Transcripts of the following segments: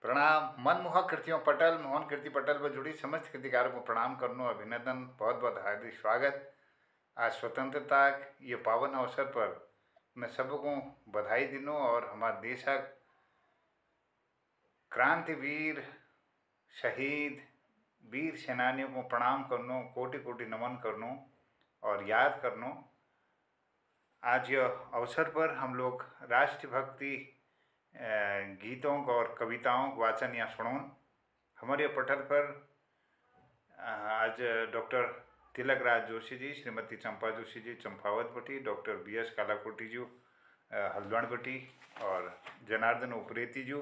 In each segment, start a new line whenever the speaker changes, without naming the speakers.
प्रणाम। मनमोहक कृतियों पटल मोहन कीर्ति पटल पर जुड़ी समस्त कृतिकारों को प्रणाम करनो, अभिनंदन, बहुत बहुत हार्दिक स्वागत। आज स्वतंत्रता ये पावन अवसर पर मैं सबको बधाई दिनों और हमारे देशक क्रांतिवीर शहीद वीर सेनानियों को प्रणाम करनो, कोटि कोटि नमन करनो और याद करनो। आज यह अवसर पर हम लोग राष्ट्रभक्ति गीतों और कविताओं का वाचन या सुनोन। हमारे पटल पर आज डॉक्टर तिलक राज जोशी जी, श्रीमती चंपा जोशी जी चंपावत बटी, डॉक्टर BS कालाकोटी जी हल्द्वानी बटी और जनार्दन उप्रेती जी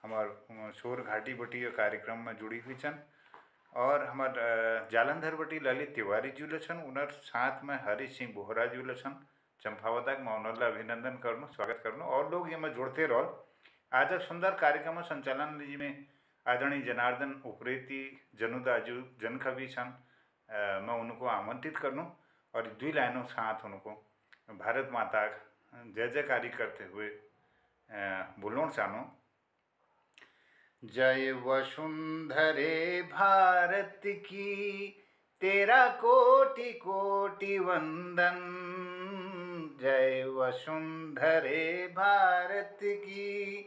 हमार शोर घाटी बटी कार्यक्रम में जुड़ी हुई छन। और हमार जालंधर बटी ललित तिवारी जी छन, उनर साथ में हरीश सिंह बोहरा जी छन चंपावत में उनला अभिनंदन करनो, स्वागत करनो और लोग ये में जुड़ते रहो। आज सुंदर कार्यक्रम संचालन जी में आदरणीय जनार्दन उप्रेती जनुदाजू जनकवि छन, मैं उनको आमंत्रित करनूँ और दुई लाइनों साथ उनको भारत माता जय जयकारी करते हुए बोलना चाहूँ। जय वसुंधरे भारत की, तेरा कोटि कोटि वंदन। जय वसुंधरे भारत की,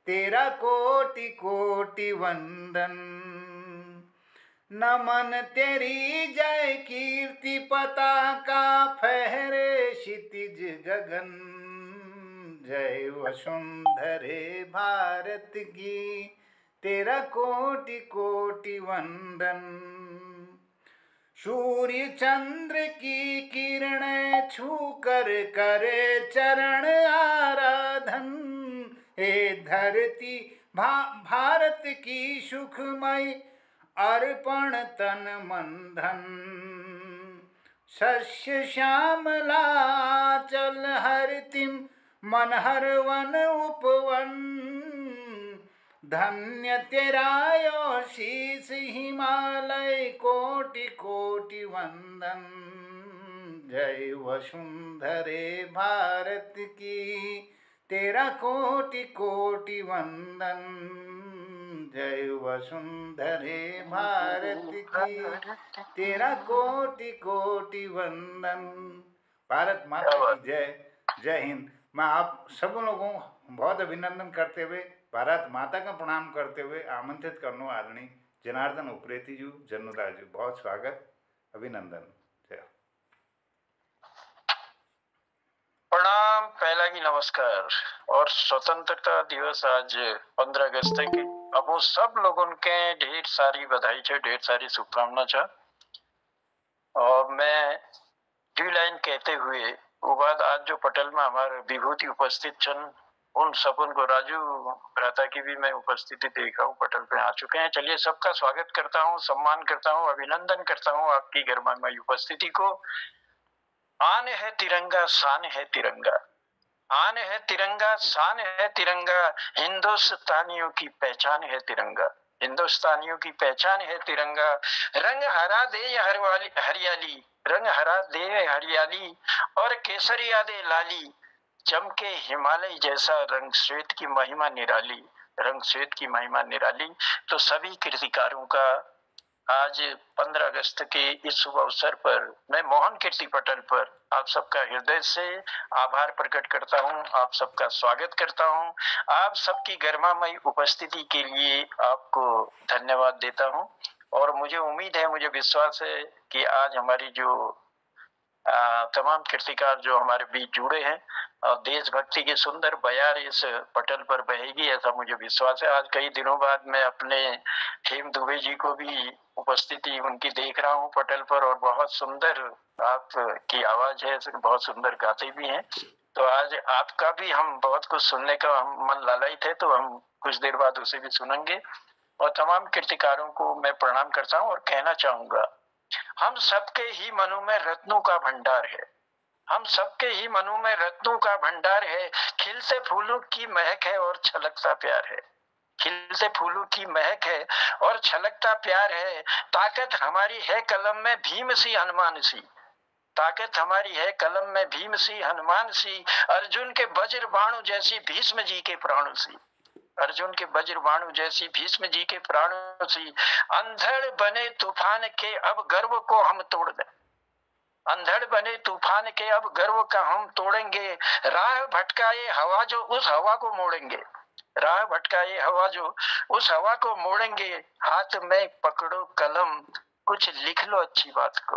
तेरा कोटि कोटि वंदन। नमन तेरी जय कीर्ति पताका फहरे क्षितिज गगन। जय वसुंधरे भारत की, तेरा कोटि कोटि वंदन। सूर्य चंद्र की किरणें छू कर करे चरण आराधन। हे धरती भारत की सुखमय अर्पण तन मन धन। शस्य श्यामला चल हरितिम मनहर वन उपवन। धन्य तेरा यो शीस हिमालय कोटि कोटि वंदन। जय वसुंधरे भारत की, तेरा कोटि कोटि वंदन। जय वसुंधरे भारत की, तेरा कोटि कोटि वंदन। भारत माता की जय। जय हिंद। मैं आप सब लोगों बहुत अभिनंदन करते हुए, भारत माता का प्रणाम करते हुए आमंत्रित करनो आदरणीय जनार्दन उप्रेती जी जन्नूदास जी, बहुत स्वागत, अभिनंदन। जय।
प्रणाम, पहला की नमस्कार। और स्वतंत्रता दिवस आज 15 अगस्त की अब वो सब लोगों के ढेर सारी बधाई छे, ढेर सारी शुभकामना छे। और मैं दो लाइन कहते हुए वो बाद आज जो पटल में हमारे विभूति उपस्थित छन, उन सबन को राजू भ्राता की भी मैं उपस्थिति देख रहा हूँ, पटल पे आ चुके हैं। चलिए सबका स्वागत करता हूँ, सम्मान करता हूँ, अभिनंदन करता हूँ आपकी गरिमामय उपस्थिति को। आन है तिरंगा, शान है तिरंगा, आन है तिरंगा, शान है तिरंगा, हिंदुस्तानियों की पहचान है तिरंगा, हिंदुस्तानियों की पहचान है तिरंगा। रंग हरा दे हरियाली, रंग हरा दे हरियाली और केसरिया दे लाली। चमके हिमालय जैसा रंग श्वेत की महिमा निराली, रंग श्वेत की महिमा निराली। तो सभी कृतिकारों का आज 15 अगस्त के इस शुभ अवसर पर मैं मोहन कीर्ति पटल पर आप सबका हृदय से आभार प्रकट करता हूं, आप सबका स्वागत करता हूं। आप सबकी गरिमामय उपस्थिति के लिए आपको धन्यवाद देता हूं। और मुझे उम्मीद है, मुझे विश्वास है कि आज हमारी जो तमाम कृतिकार जो हमारे बीच जुड़े हैं और देशभक्ति की सुंदर बयार इस पटल पर बहेगी, ऐसा मुझे विश्वास है। आज कई दिनों बाद मैं अपने हेम दुबे जी को भी उपस्थिति उनकी देख रहा हूँ पटल पर, और बहुत सुंदर आपकी आवाज है, बहुत सुंदर गाते भी हैं। तो आज आपका भी हम बहुत कुछ सुनने का हम मन लालयित है, तो हम कुछ देर बाद उसे भी सुनेंगे। और तमाम कृतिकारों को मैं प्रणाम करता हूँ और कहना चाहूंगा, हम सबके ही मनों में रत्नों का भंडार है, हम सबके ही मनों में रत्नों का भंडार है। खिलते फूलों की महक है और छलकता प्यार है, खिलते फूलों की महक है और छलकता प्यार है। ताकत हमारी है कलम में भीम सी हनुमान सी, ताकत हमारी है कलम में भीम सी हनुमान सी, अर्जुन के वज्र बाणों जैसी भीष्म जी के प्राणों सी। अर्जुन के वज्रबाणु जैसी, भीष्म जी के प्राणों सी, अंधड़ बने तूफान के अब गर्व को हम तोड़ दें। अंधड़ बने तूफान के अब गर्व का हम तोड़ेंगे, राह भटकाए हवा जो उस हवा को मोड़ेंगे। राह भटकाए हवा जो उस हवा को मोड़ेंगे, हाथ में पकड़ो कलम कुछ लिख लो अच्छी बात को।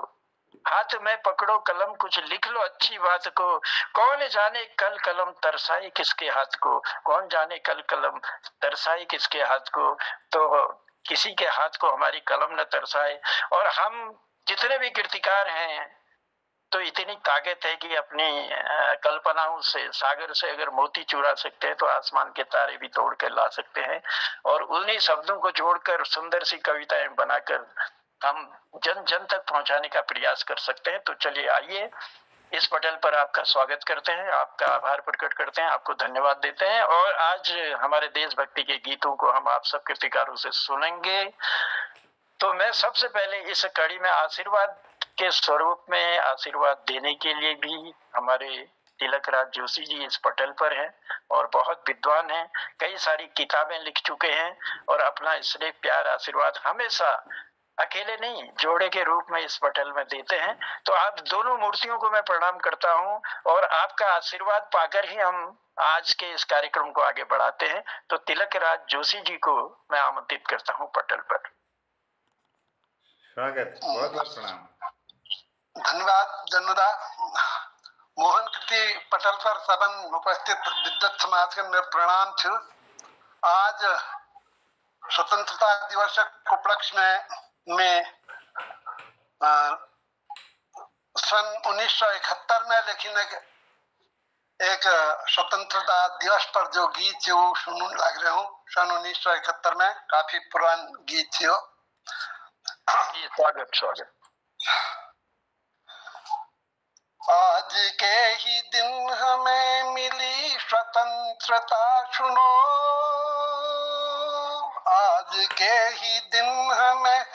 हाथ में पकड़ो कलम कुछ लिख लो अच्छी बात को, कौन जाने कल कलम तरसाए किसके हाथ को। कौन जाने कल कलम तरसाए किसके हाथ को। तो किसी के हाथ को हमारी कलम न तरसाए। और हम जितने भी कीर्तिकार हैं, तो इतनी ताकत है कि अपनी कल्पनाओं से, सागर से अगर मोती चुरा सकते हैं तो आसमान के तारे भी तोड़ कर ला सकते हैं। और उन्हीं शब्दों को जोड़कर सुंदर सी कविताएं बनाकर हम जन जन तक पहुंचाने का प्रयास कर सकते हैं। तो चलिए आइए इस पटल पर आपका स्वागत करते हैं, आपका आभार प्रकट करते हैं, आपको धन्यवाद देते हैं। और आज हमारे देशभक्ति के गीतों को हम आप सब कीर्तिकारों से सुनेंगे। तो मैं सबसे पहले इस कड़ी में आशीर्वाद के स्वरूप में आशीर्वाद देने के लिए भी हमारे तिलक राज जोशी जी इस पटल पर हैं और बहुत विद्वान हैं, कई सारी किताबें लिख चुके हैं और अपना स्नेह प्यार आशीर्वाद हमेशा अकेले नहीं जोड़े के रूप में इस पटल में देते हैं। तो आप दोनों मूर्तियों को मैं प्रणाम करता हूं और आपका आशीर्वाद पाकर ही हम आज के इस कार्यक्रम को आगे बढ़ाते हैं। तो तिलक राज जोशी जी को मैं आमंत्रित करता हूं पटल पर।
स्वागत, बहुत बहुत प्रणाम।
धन्यवाद जन्मदा। मोहन कृति पटल पर सबन उपस्थित विद्वत समाज के मेरे प्रणाम छे। आज स्वतंत्रता दिवस के उपलक्ष्य में सन 1971 में लेकिन एक स्वतंत्रता दिवस पर जो गीत है वो सुनने लग रहे हूँ। सन 1971 में काफी पुरान गीत है।
स्वागत स्वागत।
आज के ही दिन हमें मिली स्वतंत्रता सुनो, आज के ही दिन हमें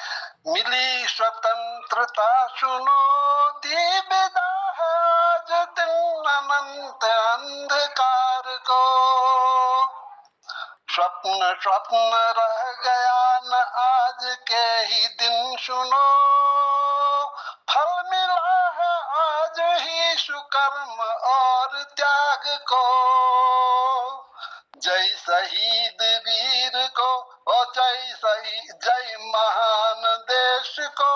मिली स्वतंत्रता सुनो, दी विदा है आज दिन अनंत अंधकार को। स्वप्न स्वप्न रह गया न आज के ही दिन सुनो, फल मिला है आज ही सुकर्म और त्याग को। जय शहीद वीर को और जय महान देश को,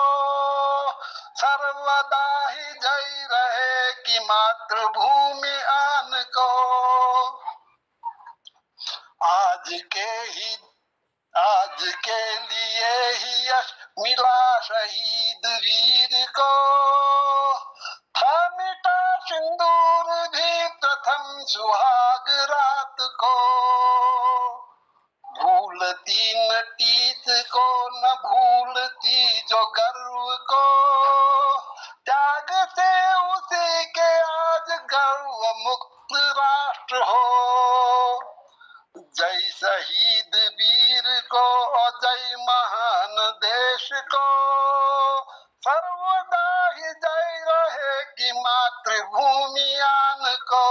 सर्वदा ही जय रहे कि मातृभूमि आन को। आज के लिए ही यश मिला शहीद वीर को, था मिटा सिंदूर भी प्रथम सुहाग रात को। भूलती न टीच को न भूलती जो गर्व को, त्याग से उसी के आज गर्व मुक्त राष्ट्र हो। जय शहीद वीर को और जय महान देश को, सर्वदा ही जय रहे कि मातृभूमि आन को।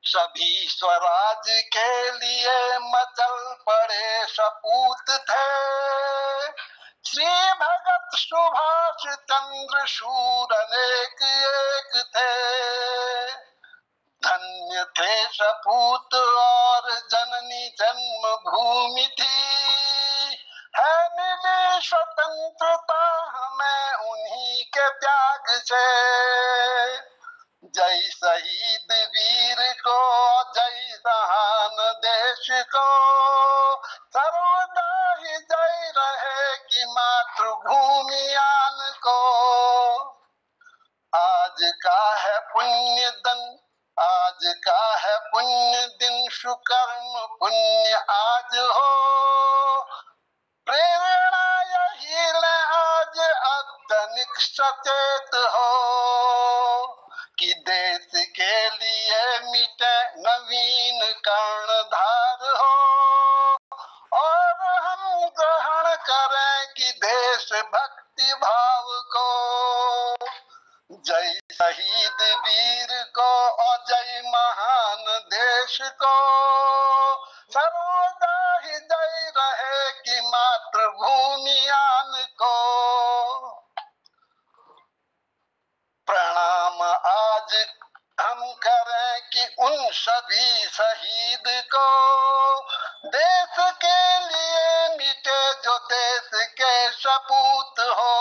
सभी स्वराज के लिए मचल पड़े सपूत थे, श्री भगत सुभाष चंद्र शूर अनेक एक थे। धन्य थे सपूत और जननी जन्मभूमि थी, है मिली स्वतंत्रता हमें उन्हीं के त्याग से। जय शहीद वीर को जय महान देश को, सर्वदा ही जय रहे कि मातृभूमि आन को। आज का है पुण्य दिन, आज का है पुण्य दिन, सुकर्म पुण्य आज हो। प्रेरणा यही ले आज अत्यनिक सचेत हो, कि देश के लिए मिटे नवीन कर्णधार हो। और हम ग्रहण करें कि देश भक्ति भाव को। जय शहीद वीर को और जय महान देश को, को, सर्वदा ही जय रहे कि मातृभूमि आन को। प्रणाम आज हम करें कि उन सभी शहीद को, देश के लिए मिटे जो देश के सपूत हो।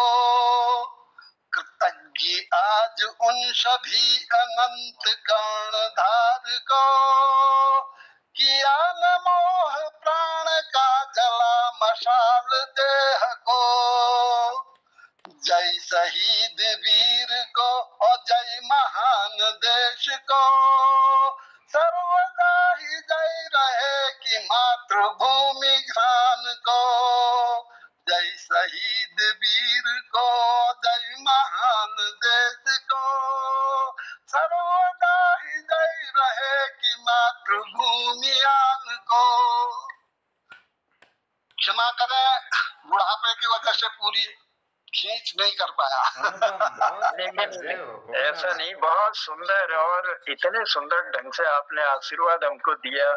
कृतज्ञ आज उन सभी अनंत कर्णधार को, किया न मोह प्राण का जला मशाल देह को। जय शहीद वीर को और जय महान देश को, सर्वदा ही जय रहे कि मातृभूमि ज्ञान को। जय शहीद वीर को जय महान देश को, सर्वदा ही जय रहे कि मातृभूमि आन को। क्षमा करें, बुढ़ापे की वजह से पूरी खींच नहीं कर पाया।
लेकिन ऐसा नहीं, बहुत सुंदर और इतने सुंदर ढंग से आपने आशीर्वाद हमको दिया।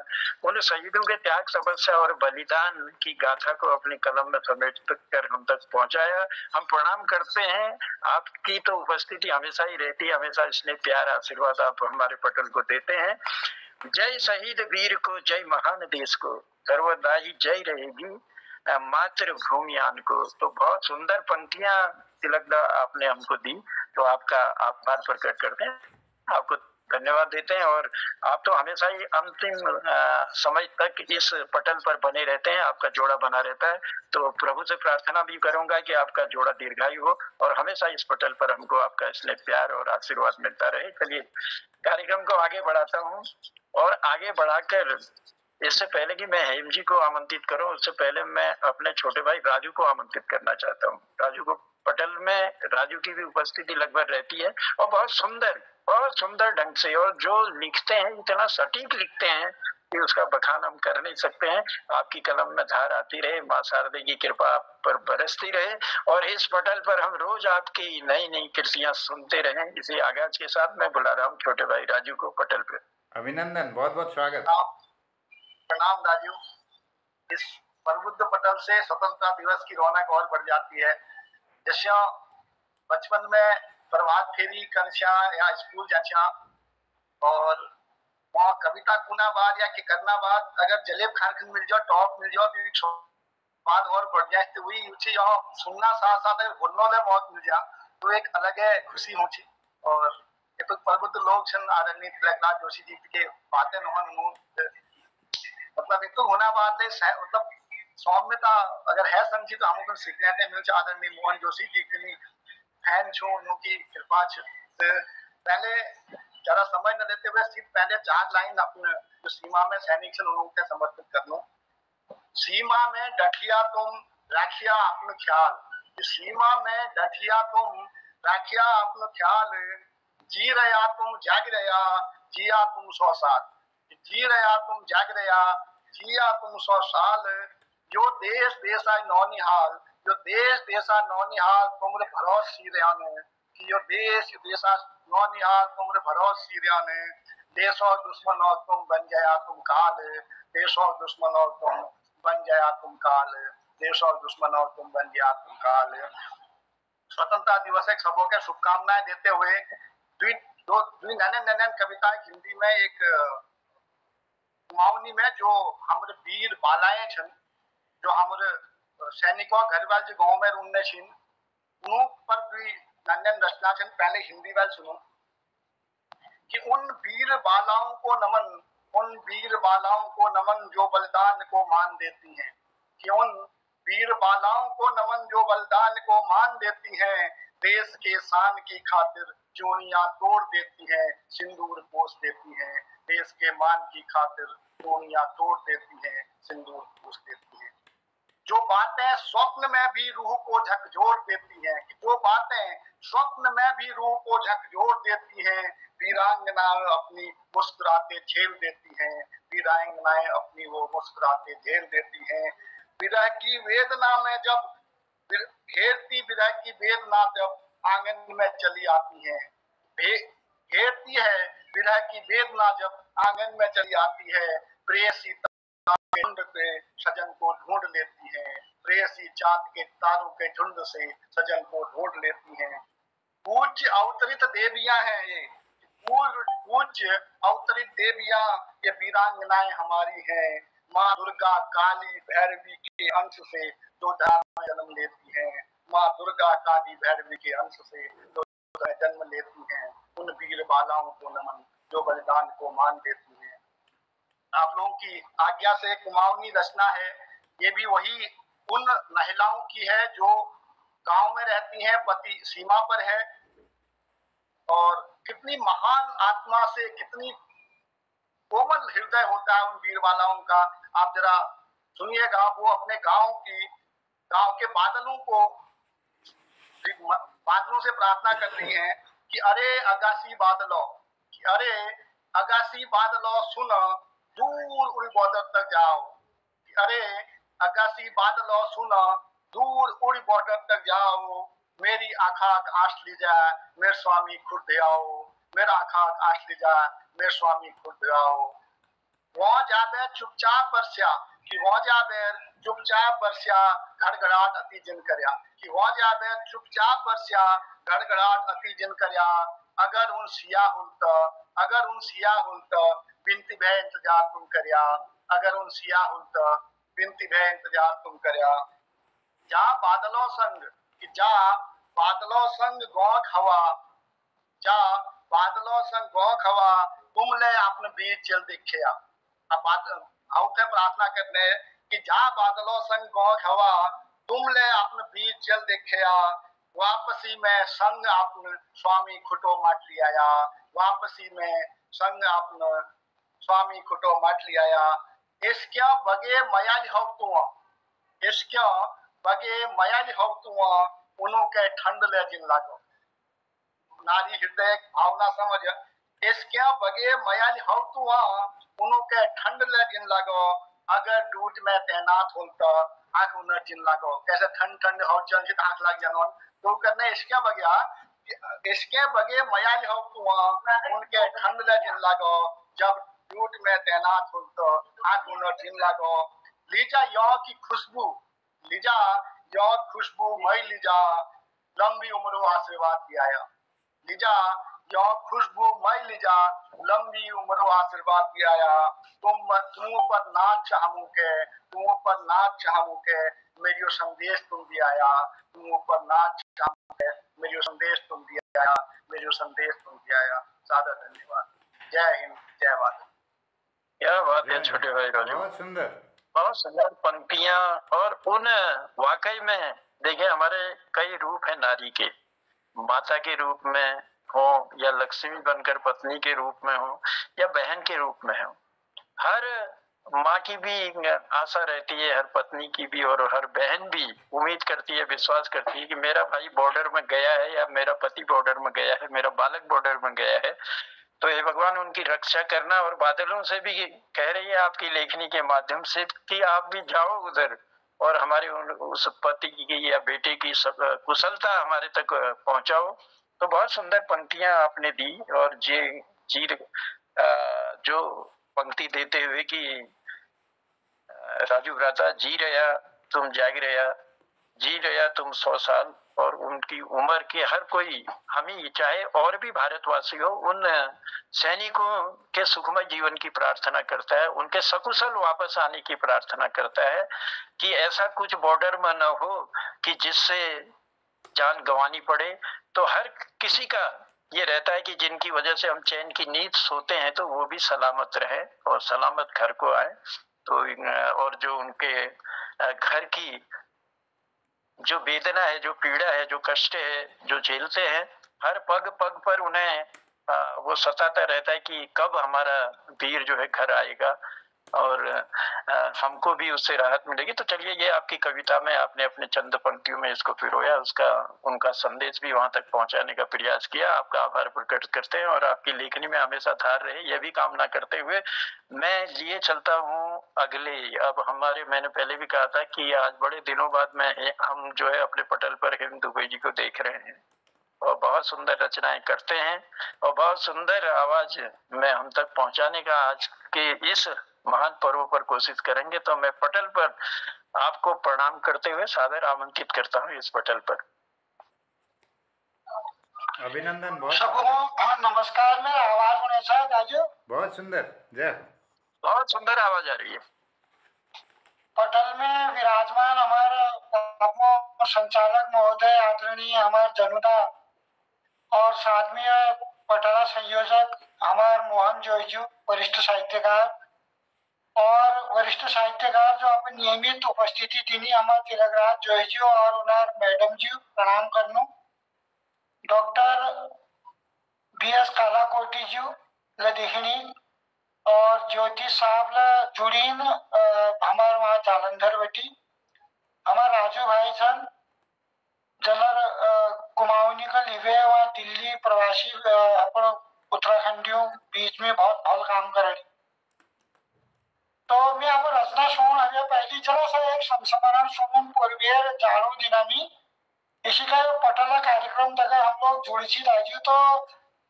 उन शहीदों के त्याग, तपस्या और बलिदान की गाथा को अपनी कलम में समेट कर हम तक पहुंचाया। हम प्रणाम करते हैं। आपकी तो उपस्थिति हमेशा ही रहती है, हमेशा इसलिए प्यार आशीर्वाद आप हमारे पटल को देते हैं। जय शहीद वीर को, जय महान देश को, सर्वदा ही जय रहेगी मातृभूमि आन को। तो बहुत सुंदर पंक्तियां तिलकदा आपने हमको दी, तो आपका आभार प्रकट करते हैं, आपको धन्यवाद देते हैं। और आप तो हमेशा ही अंतिम समय तक इस पटल पर बने रहते हैं, आपका जोड़ा बना रहता है। तो प्रभु से प्रार्थना भी करूंगा कि आपका जोड़ा दीर्घायु हो और हमेशा इस पटल पर हमको आपका इसलिए प्यार और आशीर्वाद मिलता रहे। चलिए कार्यक्रम को आगे बढ़ाता हूँ, और आगे बढ़ाकर इससे पहले कि मैं हेम जी को आमंत्रित करूं, उससे पहले मैं अपने छोटे भाई राजू को आमंत्रित करना चाहता हूं। राजू को पटल में, राजू की भी उपस्थिति लगभग रहती है और बहुत सुंदर ढंग से, और जो लिखते हैं इतना सटीक लिखते हैं कि उसका बखान हम कर नहीं सकते हैं। आपकी कलम में धार आती रहे, माँ शारदे की कृपा आप पर बरसती रहे, और इस पटल पर हम रोज आपकी नई नई कृतियां सुनते रहें। इसी आगाज के साथ मैं बुला रहा हूँ छोटे भाई राजू को पटल पे।
अभिनंदन, बहुत बहुत स्वागत।
प्रणाम राजू। इस प्रबुद्ध पटल से स्वतंत्रता दिवस की रौनक और बढ़ जाती है। जैसे बचपन में प्रभात फेरी कंस्या या स्कूल जाचा और वहाँ कविता कुना बाद या कि करना बाद अगर जलेब खान मिल जाओ, टॉप मिल जाओ, तो बाद और बढ़ जाए। तो वही ऊंची यहाँ सुनना साथ साथ गुन्नोले मौत मिल जा तो एक अलग है खुशी ऊंची। और ये तो प्रबुद्ध लोग छन आदरणीय तिलकनाथ जोशी जी के बातें नहन मतलब एक तो होना बात है, मतलब सौम्यता अगर है समझी तो हम सीखने थे मिल आदरणीय मोहन जोशी जी की फैन छो, उनकी कृपा पहले ज्यादा समझ न लेते हुए सिर्फ पहले 4 लाइन अपने जो सीमा में सैनिक से उनको समर्पित कर लो। सीमा में डटिया तुम राखिया अपना ख्याल, सीमा में डटिया तुम राखिया अपना ख्याल, जी रहा तुम जाग रहा जिया तुम 100 साल, जी रहा तुम जाग रहा जिया तुम 100 साल, जो देश देशा नौनिहाल, जो देश देशा नौनिहाल तुमरे भरोस सीरिया ने, कि जो देश देशा नौनिहाल तुमरे भरोस सीरिया ने, देश और दुश्मन और तुम बन गया तुम काल, देश और दुश्मन और तुम बन गया तुम काल, देश और दुश्मन और तुम बन गया तुम काल। स्वतंत्रता दिवस एक सबों के शुभकामनाएं देते हुए दो नैन कविता हिंदी में एक कुमाऊनी में जो हमारे वीर बालाएं छन, जो हमारे सैनिकों घर वाल जो गांव में रूमने छिन, उन पर भी नंदन रचना छन। पहले हिंदी वाल सुनो कि उन वीर बालाओं को नमन, उन वीर बालाओं को नमन जो बलिदान को मान देती हैं, कि उन वीर बालाओं को नमन जो बलिदान को मान देती हैं, देश के शान की खातिर चूड़ियां तोड़ देती हैं, सिंदूर पोस देती हैं, देश के मान की खातिर चूड़ियां तोड़ देती हैं, सिंदूर पोस देती हैं। जो बातें स्वप्न में भी रूह को झकझोर देती हैं, कि जो बातें स्वप्न में भी रूह को झकझोर देती हैं, वीरांगनाएं अपनी मुस्कुराते झेल देती हैं, वीरांगनाएं अपनी वो मुस्कुराते झेल देती हैं। विरह की वेदना में जब घेरती, विरह की वेदना जब आंगन में चली आती है, घेरती है विरह की वेदना जब आंगन में चली आती है, प्रेयसी के झुंड से सजन को ढूंढ लेती है, प्रेयसी चांद के तारों के झुंड से सजन को ढूंढ लेती है। पूज्य अवतरित देवियां हैं ये, पूज्य अवतरित देवियां ये वीरांगनाएं हमारी हैं। माँ दुर्गा काली भैरवी के अंश से जो धरा जन्म लेती हैं, माँ दुर्गा काली भैरवी के अंश से जो जन्म लेती हैं, उन वीर बालाओं को नमन जो बलिदान को मान देती हैं। आप लोगों की आज्ञा से कुमाऊनी रचना है, ये भी वही उन महिलाओं की है जो गांव में रहती हैं, पति सीमा पर है, और कितनी महान आत्मा से, कितनी कोमल हृदय होता है उन वीर बालाओं का। आप जरा सुनिएगा, वो अपने गांव के बादलों से प्रार्थना कर रही हैं कि अरे अगासी बादलों, कि अरे अगासी बादलों सुन दूर उड़ बॉर्डर तक जाओ, कि अरे अगासी बादलों सुन दूर उड़ बॉर्डर तक जाओ, मेरी आखाक आश ली जाए मेरे स्वामी खुद आओ, मेरा आखाक आश ली जाए मेरे स्वामी खुद आओ। वहाँ जाबे चुपचाप बरस्या, कि वहाँ जाबे चुपचाप बरस्या घड़घड़ाहट अति जिन करया, कि वहाँ जाबे चुपचाप बरस्या घड़घड़ाहट अति जिन करया। अगर उन सिया हुलत बिनती भय इंतजार तुम करया, अगर उन सिया हुलत बिनती भय इंतजार तुम करया। जा बादलों संग, कि जा बादलों संग गौख हवा, जा बादलों संग गौख हवा तुम ले अपने बीच चल दिखया। अब आउट है प्रार्थना करने कि जा बादलों संग गौख हवा तुम ले अपने बीच चल दिखया। वापसी में संग अपने स्वामी खुटो मट लिया, वापसी में संग अपने स्वामी खुटो मट लिया। इसक्या बगे मयाल हव तू, इसक्या बगे मयाल हव तू, उन्हों के ठंड ले जिन लागो। नारी हृदय भावना समझ, इसक्या बगे मयाल हव तू, उन्हों के ठंड ले जिन लागो। अगर डूट में तैनात होता आंख उन्हें जिन लागो। कैसे ठंड ठंड हो चंजित आंख लाग जानोन तो करने इसके बगया, इसके बगे मयाल हव तू, उनके ठंड ले जिन लागो। जब डूट में तैनात होता आंख उन्हें जिन लागो। लीजा यौ की खुशबू, लीजा यौ खुशबू मई लीजा, लंबी उम्र आशीर्वाद दिया। लीजा यौ खुशबू मई लीजा, लंबी उम्र आशीर्वाद दिया। तुम पर नाच चाहूं के, तुम पर नाच चाहूं के, मेरी संदेश तुम दिया। तुम पर नाच चाहूं के, मेरी संदेश तुम दिया, मेरी संदेश तुम दिया। सादा धन्यवाद। जय हिंद, जय भारत।
क्या बात है छोटे भाई राजू, बहुत सुंदर पंक्तियां। और उन वाकई में देखिए, हमारे कई रूप है नारी के, माता के रूप में हो, या लक्ष्मी बनकर पत्नी के रूप में हो, या बहन के रूप में हो। हर माँ की भी आशा रहती है, हर पत्नी की भी, और हर बहन भी उम्मीद करती है, विश्वास करती है कि मेरा भाई बॉर्डर में गया है, या मेरा पति बॉर्डर में गया है, मेरा बालक बॉर्डर में गया है, तो हे भगवान उनकी रक्षा करना। और बादलों से भी कह रही है आपकी लेखनी के माध्यम से कि आप भी जाओ उधर, और हमारे उस पति की या बेटे की कुशलता हमारे तक पहुंचाओ। तो बहुत सुंदर पंक्तियां आपने दी। और जो पंक्ति देते हुए कि राजू भ्राता जी रहा तुम जाग रहा, जी रहा तुम 100 साल, और उनकी उम्र के हर कोई, हमें चाहे और भी भारतवासी हो, उन सैनिकों के सुखमय जीवन की प्रार्थना करता है, उनके सकुशल वापस आने की प्रार्थना करता है, कि ऐसा कुछ बॉर्डर में न हो कि जिससे जान गंवानी पड़े। तो हर किसी का ये रहता है कि जिनकी वजह से हम चैन की नींद सोते हैं, तो वो भी सलामत रहे और सलामत घर को आए। तो और जो उनके घर की जो वेदना है, जो पीड़ा है, जो कष्ट है, जो झेलते हैं, हर पग पग पर उन्हें वो सताता रहता है कि कब हमारा वीर जो है घर आएगा, और हमको भी उससे राहत मिलेगी। तो चलिए, ये आपकी कविता में आपने अपने चंद पंक्तियों में इसको पिरोया, उनका संदेश भी वहां तक पहुंचाने का प्रयास किया। आपका आभार प्रकट करते हैं, और आपकी लेखनी में हमेशा धार रहे, यह भी कामना करते हुए मैं लिए चलता हूँ अगले। अब मैंने पहले भी कहा था कि आज बड़े दिनों बाद हम जो है अपने पटल पर हेम दुबे जी को देख रहे हैं। और बहुत सुंदर रचनाएं करते हैं और बहुत सुंदर आवाज में हम तक पहुंचाने का आज के इस महान पर्व पर कोशिश करेंगे। तो मैं पटल पर आपको प्रणाम करते हुए सादर आमंत्रित करता हूँ इस पटल पर।
अभिनंदन, बहुत
सबको नमस्कार। में आवाज होने चाहिए दाजू।
बहुत सुंदर, जय।
बहुत सुंदर आवाज आ रही है।
पटल में विराजमान हमारे अपने संचालक महोदय आदरणीय हमारे जनुदा और साथ में पटला संयोजक हमारे मोहन जोईजू वरिष्ठ साहित्यकार और वरिष्ठ साहित्यकार जो अपन नियमित उपस्थिति दिनी हमारे तिलकराज जोईजू और उनार मैडम जी प्रणाम करनो। डॉक्टर BS कालाकोटी जी लदिखनी और ज्योति साहब जुड़ीन हमारे वहाँ जालंधर बेटी हमारे राजू भाई सन जनर कुमाऊनी का लिवे वहाँ दिल्ली प्रवासी अपन उत्तराखंडियों बीच में बहुत भल काम करे। तो मैं यहाँ पर रचना सुन अभी पहली जरा सा एक संस्मरण सुन पूर्वीय जाड़ो दिनामी इसी का पटला कार्यक्रम तक हम लोग जुड़ी राजू। तो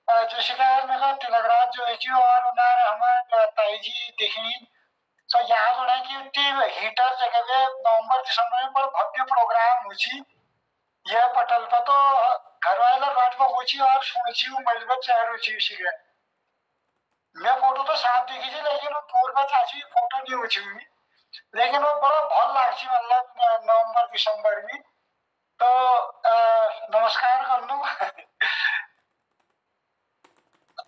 जैसे का तिलकराज जो है और उन्होंने हमारे ताई जी देखनी तो याद होना कि हीटर जगह पे नवंबर दिसंबर में भव्य प्रोग्राम हुई यह पटल पर तो घर वाला रात को पूछी और सुनी मजबूत शहर हुई उसी के मैं फोटो तो साफ देखी थी लेकिन वो पूर्व चाची फोटो नहीं हुई लेकिन वो बड़ा भल लाग मतलब नवंबर दिसंबर में। तो नमस्कार कर लूँ।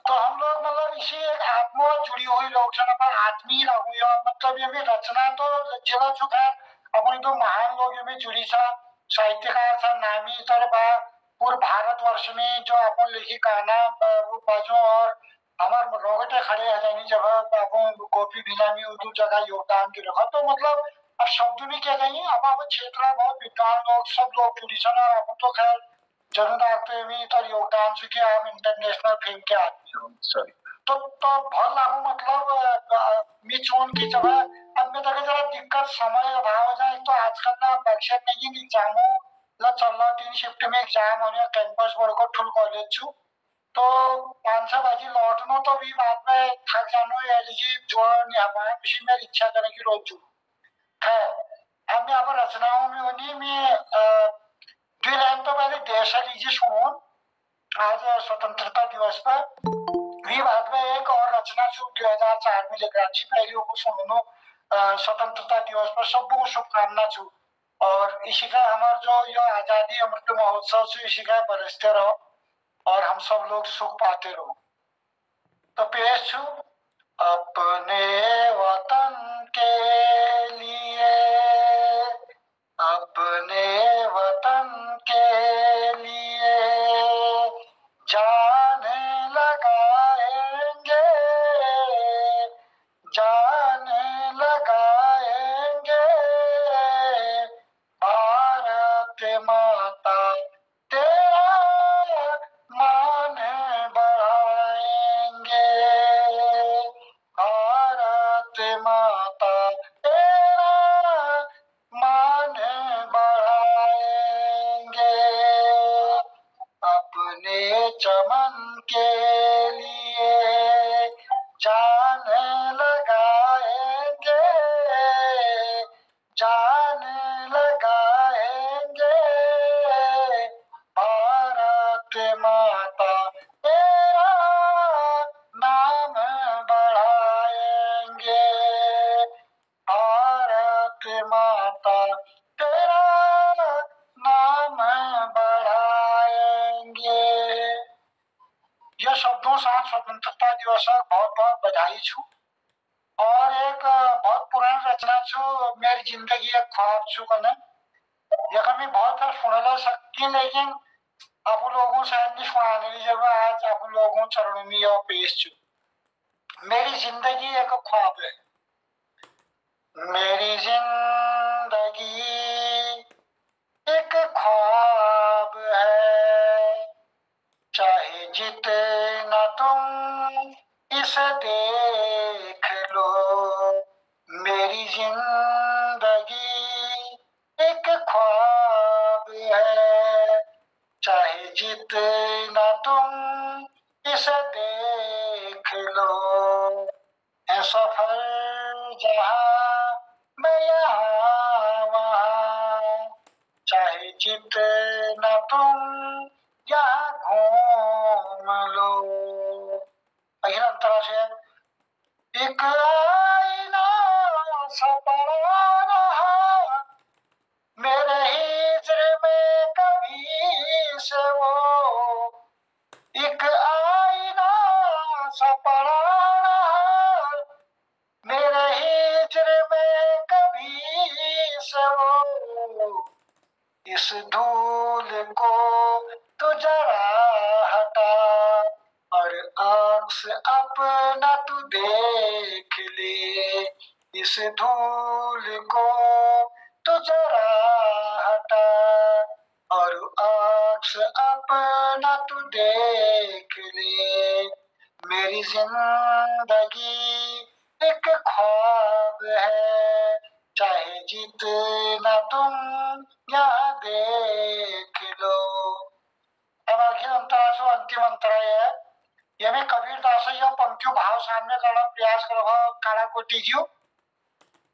तो हम लोग मतलब इसी एक आत्मा जुड़ी हुई लोग पर आत्मीय लागू मतलब ये भी रचना तो जगह चुका अपनी तो महान लोग ये भी जुड़ी सा साहित्यकार था नामी तर पूरे भारतवर्ष में जो अपन लिखी गाना वो बाजू और हमारे रोगटे खड़े हैं जानी जब अपन गोपी भिलामी उर्दू जगह योगदान के रखा। तो मतलब अब शब्द भी क्या कहेंगे अब क्षेत्र बहुत विद्वान लोग सब लोग जुड़ी सन और अपन तो खैर जरूर आपके भी तो योगदान से कि आप इंटरनेशनल फिल्म के आदमी हो तो भल लागू मतलब मिचोन की जगह अब में तक जरा दिक्कत समय अभाव हो जाए तो आजकल ना परीक्षा नहीं एग्जामों ला चल रहा 3 शिफ्ट में एग्जाम होने कैंपस बोर्ड को ठुल कॉलेज छू तो 500 बजे लौटनो तो भी बाद में थक जानो एलिजिब जो नहीं पाए किसी में इच्छा करने की रोज है। अब मैं यहाँ पर रचनाओं में उन्हीं में दो लाइन तो पहले देश लीजिए सुनो आज स्वतंत्रता दिवस पर भी बाद में एक और रचना शुभ 2004 में लेकर पहले को सुनो स्वतंत्रता दिवस पर सबको शुभकामना छू और इसी का हमारा जो ये आजादी अमृत महोत्सव से इसी का बरसते रहो और हम सब लोग सुख पाते रहो। तो पेश छू अपने वतन के लिए अपने वतन के लिए जान लगाएंगे जान लगाएंगे भारत माता तेरा मान बढ़ाएंगे भारत माता तेरा मान बढ़ाएंगे अपने चमन के लिए जान लगाएंगे जान लगाएंगे भारत माता तेरा नाम बढ़ाएंगे भारत माता तेरा नाम बढ़ाएंगे। यह शब्दों साथ स्वतंत्रता दिवस बहुत बहुत बधाई छू और एक बहुत पुरानी रचना छू मेरी जिंदगी एक ख्वाब छू कने यह मैं बहुत सुनला सकती लेकिन आप लोगों शायद नहीं सुनाने की जब आज आप लोगों चरणों में यह पेश छू। मेरी जिंदगी एक ख्वाब है मेरी जिंदगी एक ख्वाब है चाहे जितना तुम इसे देख लो मेरी जिंदगी एक ख्वाब है चाहे जितना जहाँ मैं यहाँ वहाँ, चाहे जितना तुम यहाँ घूम लो। अगला अंतरा से एक आईना सा पड़ा रहा मेरे हिजर में कभी से वो, एक आईना सा पड़ा रहा मेरे हिजर में कभी से वो, इस धूल को तो जरा हटा और आँख से अपना तू देख ले, इस धूल को तो जरा हटा और आँख से अपना तू देख ले। मेरी जिंदगी एक ख्वाब है, चाहे जितना तुम यहाँ देख लो। अब अखिल अंतरासो अंतिम अंतराय है। ये मैं कबीरदास यह पंक्तियों भाव सामने करना प्रयास करो काला कोटि क्यों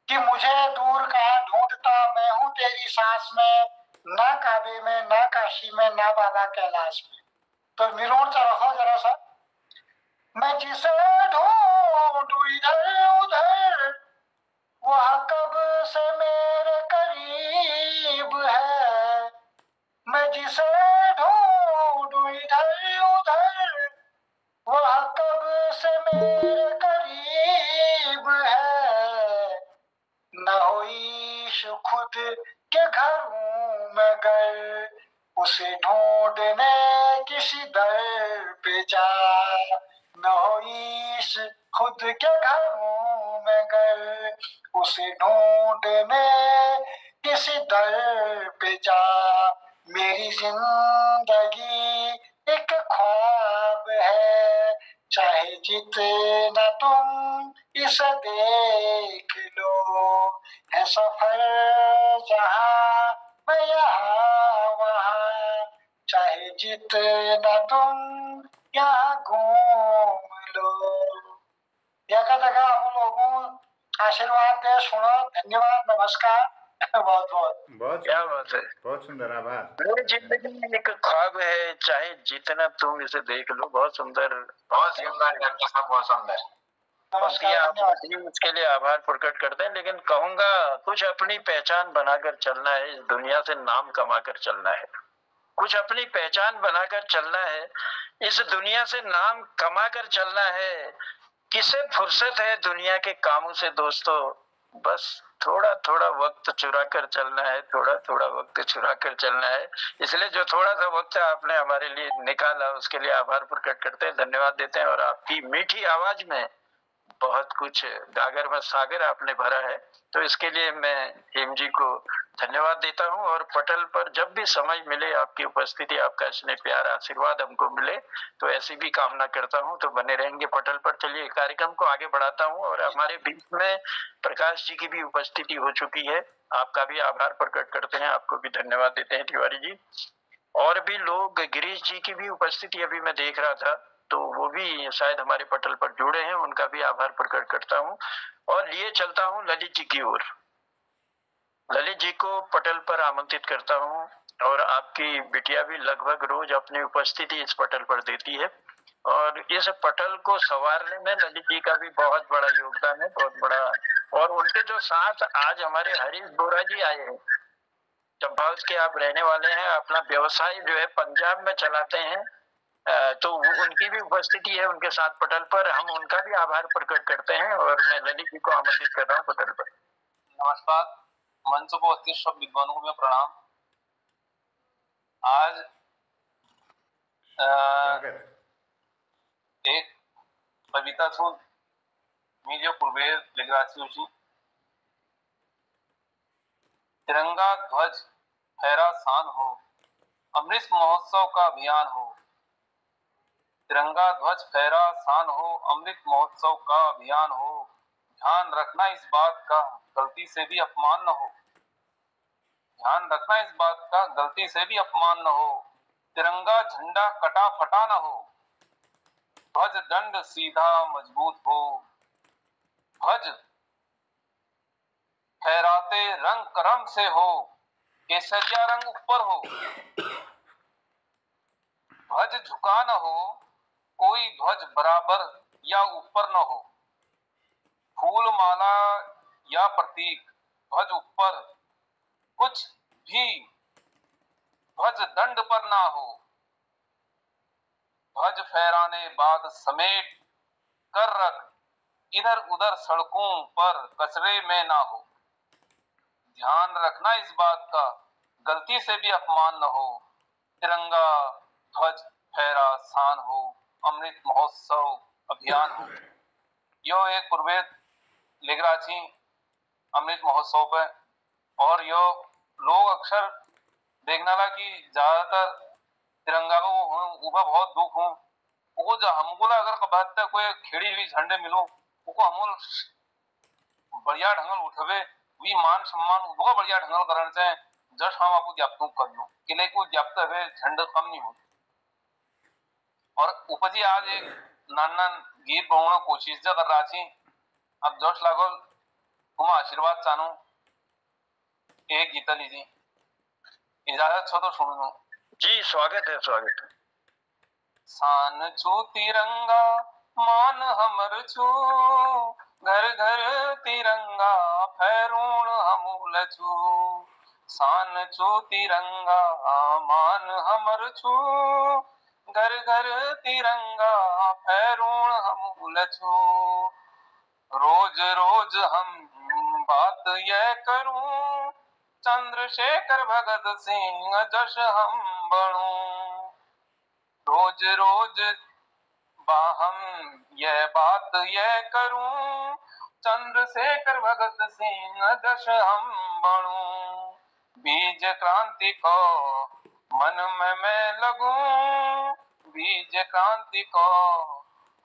कि मुझे दूर कहाँ ढूंढता मैं हूँ तेरी सांस में, ना काबे में ना काशी में ना बाबा कैलाश में। तो मिलोड़ सा रखो जरा सा, मैं जिसे ढूंढू इधर उधर वह कब से मेरे करीब है, मैं जिसे ढूंढू इधर उधर वह कब से मेरे करीब है, न हो ईश खुद के घर हूँ मैं गर, उसे ढूंढने किसी दर पे जा, न हो ईश खुद के घर हूँ मैं गर, उसे ढूंढने किसी दर पे जा। मेरी जिंदगी एक ख्वाब है, चाहे जितना तुम इसे देख लो, है सफर जहाँ मैं यहाँ वहाँ, चाहे जितना तुम यहाँ घूम लो। जगह जगह आप लोगों आशीर्वाद दे सुनो। धन्यवाद, नमस्कार। बहुत बहुत
बहुत
क्या
सुंदर,
बात है।
बहुत सुंदर, आभार।
मेरी जिंदगी में एक ख्वाब है, चाहे जितना तुम इसे देख लो। बहुत सुंदर,
बहुत सुंदर, बहुत सुंदर।
पंक्तियां आपने दी, उसके लिए आभार प्रकट करते हैं। लेकिन कहूंगा कुछ अपनी पहचान बनाकर चलना है, इस दुनिया से नाम कमाकर चलना है। कुछ अपनी पहचान बनाकर चलना है, इस दुनिया से नाम कमाकर चलना है। किसे फुर्सत है दुनिया के कामों से दोस्तों, बस थोड़ा थोड़ा वक्त चुरा कर चलना है, थोड़ा थोड़ा वक्त चुरा कर चलना है। इसलिए जो थोड़ा सा वक्त आपने हमारे लिए निकाला उसके लिए आभार प्रकट करते हैं, धन्यवाद देते हैं। और आपकी मीठी आवाज में बहुत कुछ गागर में सागर आपने भरा है, तो इसके लिए मैं हेम जी को धन्यवाद देता हूं। और पटल पर जब भी समय मिले आपकी उपस्थिति, आपका स्नेह प्यार आशीर्वाद हमको मिले, तो ऐसी भी कामना करता हूं। तो बने रहेंगे पटल पर। चलिए कार्यक्रम को आगे बढ़ाता हूं। और हमारे बीच में प्रकाश जी की भी उपस्थिति हो चुकी है, आपका भी आभार प्रकट करते हैं, आपको भी धन्यवाद देते हैं तिवारी जी। और भी लोग, गिरीश जी की भी उपस्थिति अभी मैं देख रहा था, तो वो भी शायद हमारे पटल पर जुड़े हैं, उनका भी आभार प्रकट करता हूँ। और लिए चलता हूँ ललित जी की ओर। ललित जी को पटल पर आमंत्रित करता हूँ। और आपकी बिटिया भी लगभग रोज अपनी उपस्थिति इस पटल पर देती है, और इस पटल को संवारने में ललित जी का भी बहुत बड़ा योगदान है, बहुत बड़ा। और उनके जो साथ आज हमारे हरीश बोरा जी आए हैं, चंपावत के आप रहने वाले हैं, अपना व्यवसाय जो है पंजाब में चलाते हैं, तो उनकी भी उपस्थिति है उनके साथ पटल पर। हम उनका भी आभार प्रकट करते हैं। और मैं ललित जी को आमंत्रित कर रहा हूँ पटल पर।
नमस्कार, मंच को उपस्थित सब विद्वानों को मैं प्रणाम। आज एक कविता सुन मीडिया पूर्वे लिखराची। तिरंगा ध्वज फहरा शान हो, अमृत महोत्सव का अभियान हो। तिरंगा ध्वज फहरा शान हो, अमृत महोत्सव का अभियान हो। ध्यान रखना इस बात का गलती से भी अपमान न हो, ध्यान रखना इस बात का गलती से भी अपमान न हो। तिरंगा झंडा कटा फटा न हो, ध्वज दंड सीधा मजबूत हो। ध्वज फहराते रंग करम से हो, केसरिया रंग ऊपर हो, ध्वज झुका न हो, कोई ध्वज बराबर या ऊपर न हो, फूल माला या प्रतीक ध्वज ऊपर, कुछ भी ध्वज दंड पर ना हो, ध्वज फहराने बाद समेट कर रख, इधर उधर सड़कों पर कचरे में ना हो। ध्यान रखना इस बात का, गलती से भी अपमान न हो, तिरंगा ध्वज फहरा सान हो, अमृत महोत्सव अभियान हो। यो एक पूर्वेद लिख रहा थी अमृत महोत्सव पे, और यो लोग अक्सर देखना ला कि ज्यादातर तिरंगा को ऊपर बहुत दुख हूँ, वो जो हमको अगर कबाते कोई खेड़ी हुई झंडे मिलो, वो हम बढ़िया ढंगल उठवे, वी मान सम्मान वो बढ़िया ढंगल करने से जस हम आपको ज्ञापन कर लो किले को ज्ञापते हुए झंडे कम नहीं हो। और उपजी आज एक नान गीत बनाने कोशिश कर रहा थी, अब जोश लागल तुम आशीर्वाद चाहूं, एक गीत लीजिए, इजाजत छो तो सुनो
जी। स्वागत है, स्वागत है।
सान छू तिरंगा मान हमर छू, घर घर तिरंगा फहरून हमूल छू, सान छू तिरंगा मान हमर छू, घर घर तिरंगा फहरून हमूल छू। रोज रोज हम बात यह करूं, चंद्रशेखर भगत सिंह जश हम बनूं। रोज रोज हम यह बात यह करूं, चंद्रशेखर भगत सिंह जश हम बनूं। बीज क्रांति को मन में मैं लगूं, बीज क्रांति को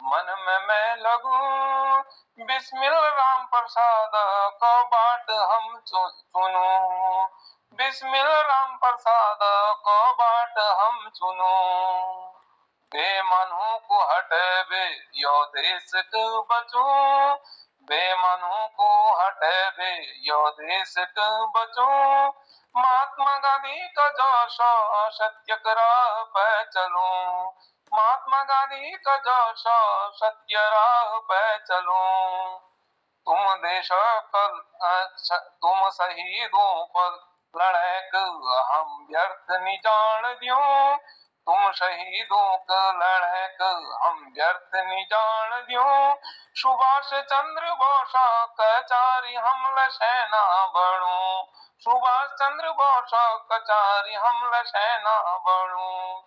मन में मैं लगूं, बिस्मिल राम प्रसाद को बाट हम चुनूं, बिस्मिल राम प्रसाद को बाट हम चुनूं। बेमनों को हटेबे यो देश को बचूं, बेमनों को हटेबे यो देश को बचूं। महात्मा गांधी का जोश सत्य राह पे चलूं, महात्मा गांधी का जोश सत्य राह पे चलूं। तुम देश कल तुम शहीदों पर लड़ैक हम व्यर्थ नहीं जान द्यों, तुम शहीदों का लड़ैक हम व्यर्थ नहीं जान द्यों। सुभाष चंद्र बोस कचारी हम लसेना बनूं, सुभाष चंद्र बोस कचारी हम लसेना बनूं।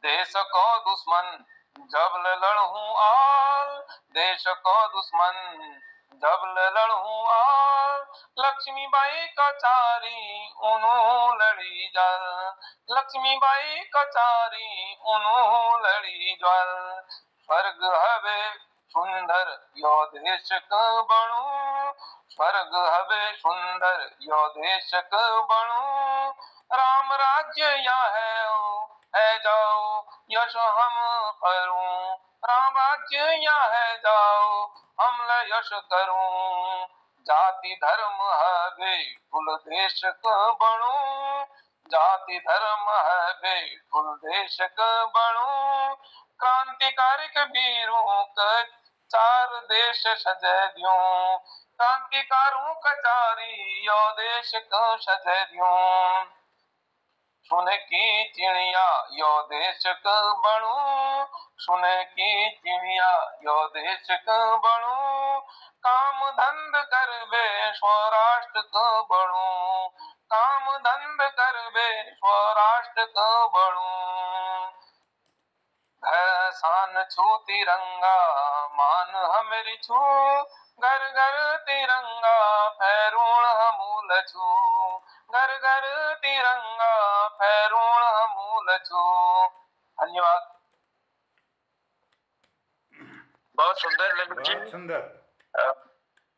देश को दुश्मन जब लड़ूं आल, देश को दुश्मन जब लड़ूं आल, लक्ष्मीबाई कचारी उन्हों लड़ी जल, लक्ष्मीबाई कचारी उन्हों लड़ी जल। स्वर्ग हवे सुंदर यो देश को बनूं, स्वर्ग हवे सुंदर यो देश को बनूं। राम राज्य या है जाओ यश हम करूं, राम राज्य या है जाओ हम यश करूं। जाति धर्म है कुल देश को बनूं, जाति धर्म है कुल देश को बनूं। क्रांतिकारी वीरों का चार देश सजे द्यों, क्रांतिकारों का चारी यो देश को सजे द्यों। सुने की चिड़िया यो देश को बनूं, सुने की चिड़िया यो देश को बनूं। काम धंध करबे स्वराष्ट्र को बनूं, काम धंध करबे स्वराष्ट्र को बनूं। शान छू तिरंगा मान हमेरी छू, घर घर तिरंगा फहरून हमूल छू, घर घर तिरंगा फहरून हमूल छू। धन्यवाद।
बहुत सुंदर ललित जी,
बहुत सुंदर।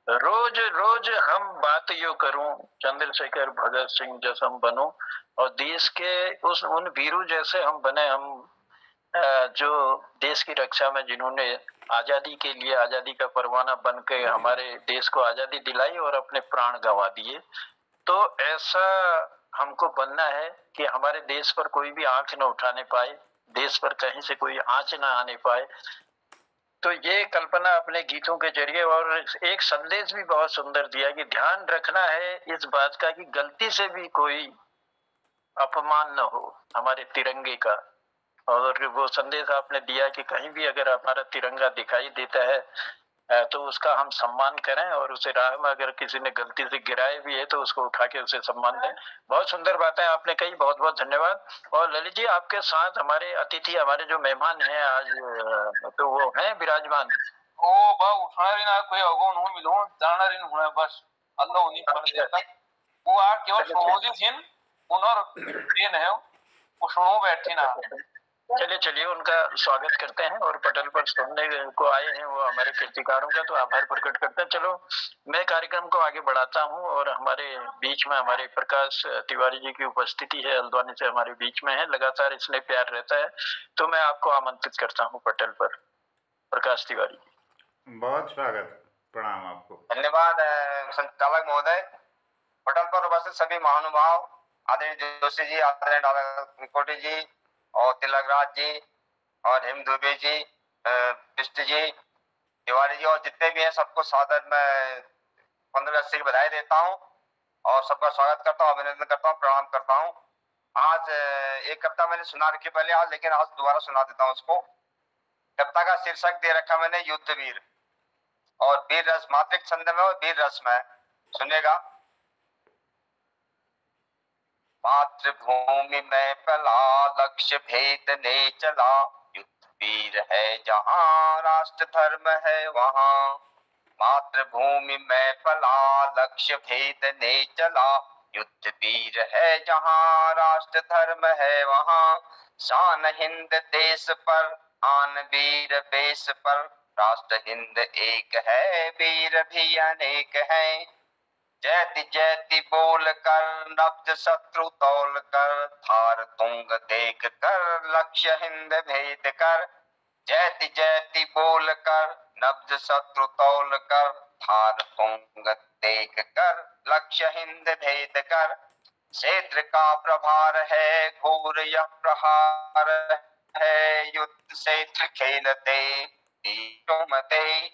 रोज रोज हम बात यो करूं, चंद्रशेखर भगत सिंह जैसा हम बनूं, और देश के उन वीरों जैसे हम बने, हम जो देश की रक्षा में जिन्होंने आजादी के लिए आजादी का परवाना बन के हमारे देश को आजादी दिलाई और अपने प्राण गंवा दिए। तो ऐसा हमको बनना है कि हमारे देश पर कोई भी आंख न उठाने पाए, देश पर कहीं से कोई आंच न आने पाए। तो ये कल्पना अपने गीतों के जरिए, और एक संदेश भी बहुत सुंदर दिया कि ध्यान रखना है इस बात का कि गलती से भी कोई अपमान न हो हमारे तिरंगे का। और वो संदेश आपने दिया कि कहीं भी अगर हमारा तिरंगा दिखाई देता है तो उसका हम सम्मान करें, और उसे राह में अगर किसी ने गलती से गिराए भी है तो उसको उठा के उसे सम्मान दें। बहुत सुंदर बातें आपने कही, बहुत बहुत धन्यवाद। और ललित जी, आपके साथ हमारे अतिथि, हमारे जो मेहमान हैं आज, तो वो हैं विराजमान।
ओ बा उठना री ना कोई अगो नु मिलो जाना री हुने बस अल्लाह उन्हीं पर देता वो आ केवल सुमोदी थिन उनर ट्रेन है वो सुनो बैठे ना।
चलिए उनका स्वागत करते हैं, और पटल पर सुनने को आए हैं वो हमारे कृतिकारों का तो आभार प्रकट करते हैं। चलो मैं कार्यक्रम को आगे बढ़ाता हूं, और हमारे बीच में हमारे प्रकाश तिवारी जी की उपस्थिति है, हल्द्वानी से हमारे बीच में है, लगातार इसलिए प्यार रहता है, तो मैं आपको आमंत्रित करता हूँ पटल पर। प्रकाश तिवारी,
बहुत स्वागत, प्रणाम आपको।
धन्यवाद संचालक महोदय। पटल पर उपस्थित सभी महानुभाव, आदरणीय जोशी जी, आदरणीय डॉक्टर त्रिकोटी जी और तिलकराज जी और हिम दुबे जी, बिष्ट जी, तिवारी जी और जितने भी हैं सबको सादर मैं 15 अगस्त की बधाई देता हूं और सबका स्वागत करता हूं, अभिनंदन करता हूं, प्रणाम करता हूं। आज एक कविता मैंने सुना रखी पहले आज, लेकिन आज दोबारा सुना देता हूं उसको। कविता का शीर्षक दे रखा मैंने युद्ध वीर, और वीर रस मात्रिक छंद में और वीर रस में। सुनिएगा। मातृभूमि में पला लक्ष्य भेदने चला, युद्ध वीर है जहां राष्ट्र धर्म है वहां। मातृभूमि में पला लक्ष्य भेदने चला, युद्ध वीर है जहां राष्ट्र धर्म है वहां। शान हिंद देश पर आन वीर बेस पर, राष्ट्र हिंद एक है वीर भी अनेक हैं। जैति जैति बोल कर नब्ज शत्रु तौल कर, थार तुंग देख कर लक्ष्य हिंद भेद कर। जैति जैति बोल कर नब्ज शत्रु तौल कर, थार तुंग देख कर लक्ष्य हिंद भेद कर। क्षेत्र का प्रभार है घोर यह प्रहार है, युद्ध क्षेत्र खेलते मते।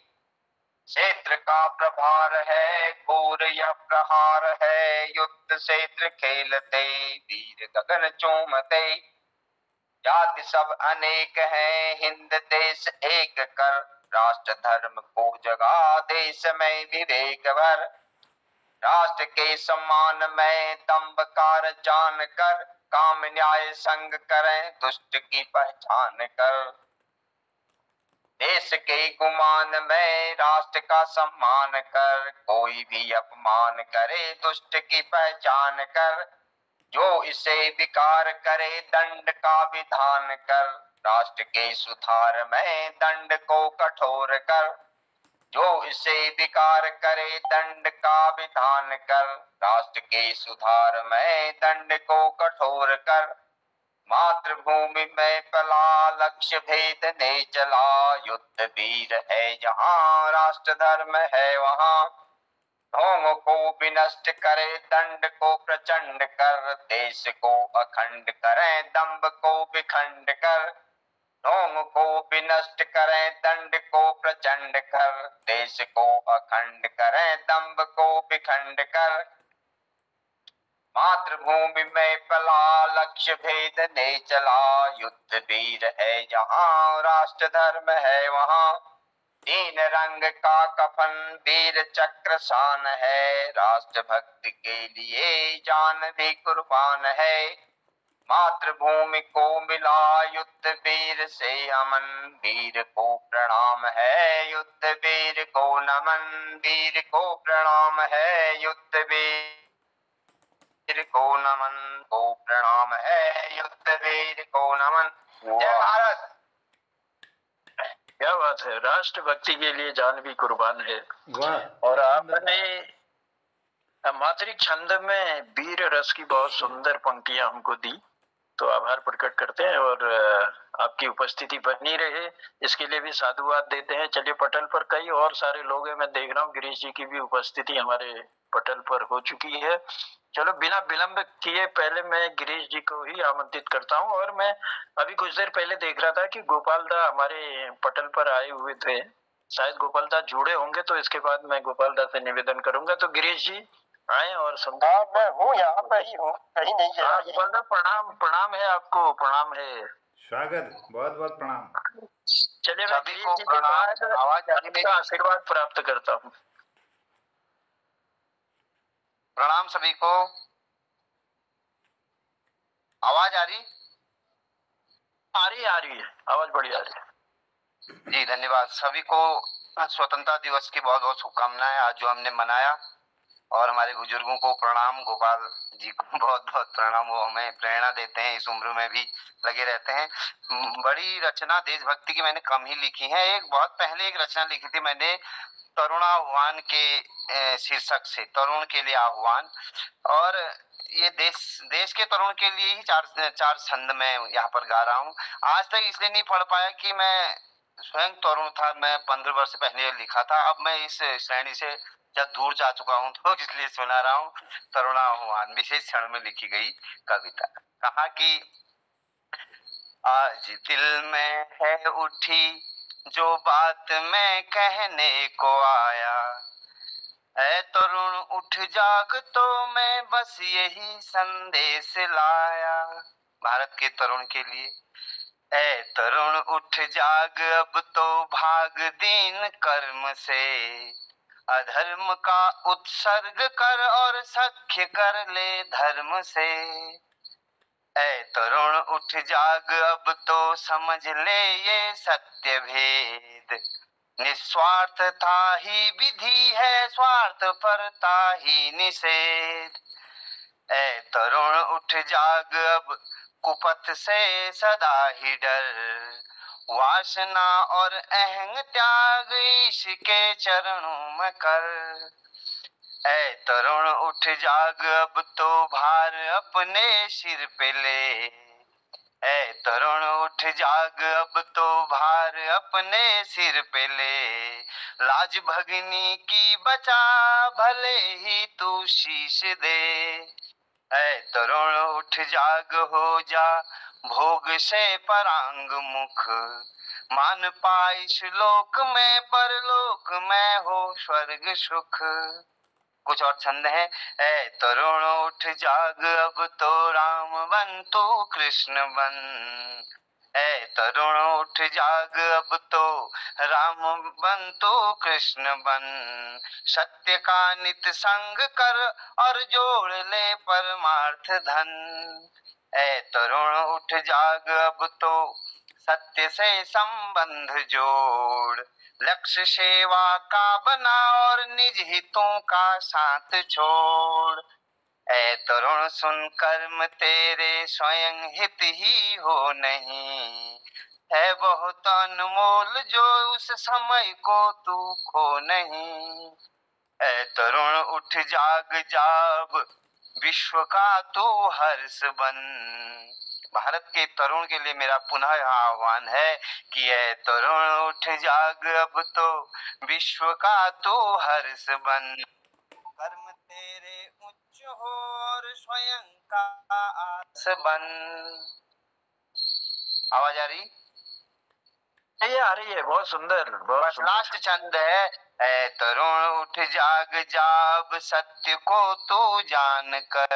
क्षेत्र का प्रभार है घोर यह प्रहार है, युद्ध क्षेत्र खेलते वीर गगन चूमते। जाति सब अनेक हैं हिंद देश एक कर, राष्ट्र धर्म को जगा देश में विवेक भर। राष्ट्र के सम्मान में दम्भकार जान कर, काम न्याय संग करें दुष्ट की पहचान कर। देश के गुमान में राष्ट्र का सम्मान कर, कोई भी अपमान करे दुष्ट की पहचान कर। जो इसे विकार करे दंड का विधान कर, राष्ट्र के सुधार में दंड को कठोर कर। जो इसे विकार करे दंड का विधान कर, राष्ट्र के सुधार में दंड को कठोर कर। मातृभूमि में पला लक्ष्य भेदने चला, युद्ध वीर है जहां राष्ट्र धर्म है वहां। ढोंग को विनष्ट करे दंड को प्रचंड कर, देश को अखंड करें दंभ को विखंड कर। ढोंग को विनष्ट करें दंड को प्रचंड कर, देश को अखंड करें दंभ को विखंड कर। मातृभूमि में पला लक्ष्य भेदने चला, युद्ध वीर है जहां राष्ट्र धर्म है वहां। तीन रंग का कफन वीर चक्र शान है, राष्ट्र भक्ति के लिए जान भी कुर्बान है। मातृभूमि को मिला युद्ध वीर से अमन, वीर को प्रणाम है युद्ध वीर को नमन। वीर को प्रणाम है युद्ध वीर को नमन, को प्रणाम है युद्ध वीर को नमन। जय भारत।
क्या बात है, राष्ट्र भक्ति के लिए जान भी कुर्बान है।
वाह।
और आपने मातृक छंद में वीर रस की बहुत सुंदर पंक्तियां हमको दी, तो आभार प्रकट करते हैं। और आपकी उपस्थिति बनी रहे, इसके लिए भी साधुवाद देते हैं। चलिए, पटल पर कई और सारे लोग हैं, मैं देख रहा हूँ गिरीश जी की भी उपस्थिति हमारे पटल पर हो चुकी है। चलो, बिना विलंब किए पहले मैं गिरीश जी को ही आमंत्रित करता हूँ। और मैं अभी कुछ देर पहले देख रहा था कि गोपाल दा हमारे पटल पर आए हुए थे, शायद गोपाल दा जुड़े होंगे, तो इसके बाद मैं गोपाल दा से निवेदन करूंगा। तो गिरीश जी आए और सुन।
मैं हूँ, यहाँ पे ही हूँ, कहीं नहीं गया।
गोपाल दा, प्रणाम, प्रणाम है आपको, प्रणाम है।
स्वागत, बहुत बहुत प्रणाम।
चलिए, मैं
सभी
गिरीश
को
जी के
प्रणाम।
बाद
आवाज आ रही
आपका आशीर्वाद प्राप्त करता हूँ।
प्रणाम सभी को। आवाज आ रही?
आ रही है, आवाज बढ़िया आ रही है।
जी धन्यवाद। सभी को स्वतंत्रता दिवस की बहुत बहुत शुभकामनाएं, आज जो हमने मनाया। और हमारे बुजुर्गों को प्रणाम, गोपाल जी को बहुत बहुत प्रणाम, वो हमें प्रेरणा देते हैं, इस उम्र में भी लगे रहते हैं। बड़ी रचना देशभक्ति की मैंने कम ही लिखी है। एक बहुत पहले एक रचना लिखी थी मैंने, तरुणाह्वान के शीर्षक से, तरुण के लिए आह्वान। और ये देश के तरुण के लिए ही चार छंद में यहाँ पर गा रहा हूँ। आज तक इसलिए नहीं पढ़ पाया कि मैं स्वयं तरुण था, मैं 15 वर्ष पहले लिखा था। अब मैं इस श्रेणी से जब दूर जा चुका हूँ, तो इसलिए सुना रहा हूँ। तरुणाह्वान विशेष क्षण में लिखी गई कविता। कहा कि आज दिल में है उठी जो बात मैं कहने को आया, ऐ तरुण उठ जाग तो मैं बस यही संदेश लाया। भारत के तरुण के लिए, ऐ तरुण उठ जाग अब तो भाग दीन कर्म से, अधर्म का उत्सर्ग कर और सख्य कर ले धर्म से। ऐ तरुण उठ जाग अब तो समझ ले ये सत्य भेद, निस्वार्थता ही विधि है, स्वार्थ परता ही निषेध। ऐ तरुण उठ जाग अब कुपथ से सदा ही डर, वासना और अहंग त्याग ईश के चरणों में कर। ऐ तरुण उठ जाग अब तो भार अपने सिर पे ले, ऐ तरुण उठ जाग अब तो भार अपने सिर पे ले, लाज भगनी की बचा भले ही तू शीश दे। ऐ तरुण उठ जाग हो जा भोग से परांग मुख, मान पाइश लोक में परलोक में हो स्वर्ग सुख। कुछ और छंद है। ऐ तरुण उठ जाग अब तो राम बन तू कृष्ण बन, ऐ तरुण उठ जाग अब तो राम बन तू कृष्ण बन, सत्य का नित संग कर और जोड़ ले परमार्थ धन। ऐ तरुण उठ जाग अब तो सत्य से संबंध जोड़, लक्ष्य सेवा का बना और निज हितों का साथ छोड़। ऐ तरुण सुन कर्म तेरे स्वयं हित ही हो नहीं, है बहुत अनमोल जो उस समय को तू खो नहीं। ऐ तरुण उठ जाग जाब विश्व का तू हर्ष बन। भारत के तरुण के लिए मेरा पुनः आह्वान है कि ऐ तरुण उठ जाग अब तो विश्व का तू हर्ष बन, कर्म तेरे उच्च हो और स्वयं का आस बन। आवाज आ रही?
ये आ रही है, बहुत सुंदर, बहुत सुंदर।
लास्ट छंद है। ऐ तरुण उठ जाग जाब सत्य को तू जान कर,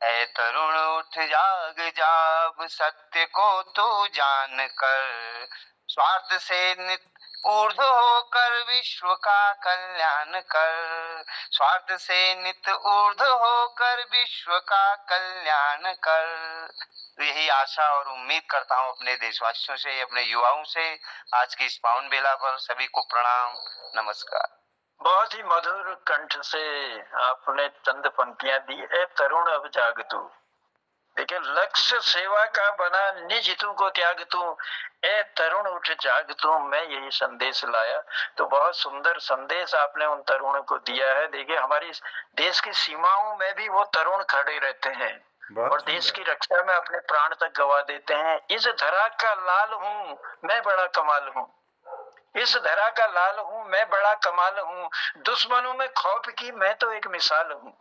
ऐ तरुण उठ जाग जाब सत्य को तू जान कर, स्वार्थ से नित ऊर्ध्व होकर विश्व का कल्याण कर, स्वार्थ से नित ऊर्ध्व होकर विश्व का कल्याण कर। यही आशा और उम्मीद करता हूँ अपने देशवासियों से, अपने युवाओं से। आज की इस पावन बेला पर सभी को प्रणाम, नमस्कार।
बहुत ही मधुर कंठ से आपने चंद पंक्तियां दी। ए तरुण अब जाग तू, देखिए, लक्ष्य सेवा का बना निज हितों को त्याग तू, ए तरुण उठ जाग तू, मैं यही संदेश लाया। तो बहुत सुंदर संदेश आपने उन तरुणों को दिया है। देखिए, हमारी देश की सीमाओं में भी वो तरुण खड़े रहते हैं,
बहुत
और देश
सुंदर।
की रक्षा में अपने प्राण तक गवा देते हैं। इस धरा का लाल हूँ मैं बड़ा कमाल हूँ, इस धरा का लाल हूँ मैं बड़ा कमाल हूँ, दुश्मनों में खौफ की मैं तो एक मिसाल हूँ,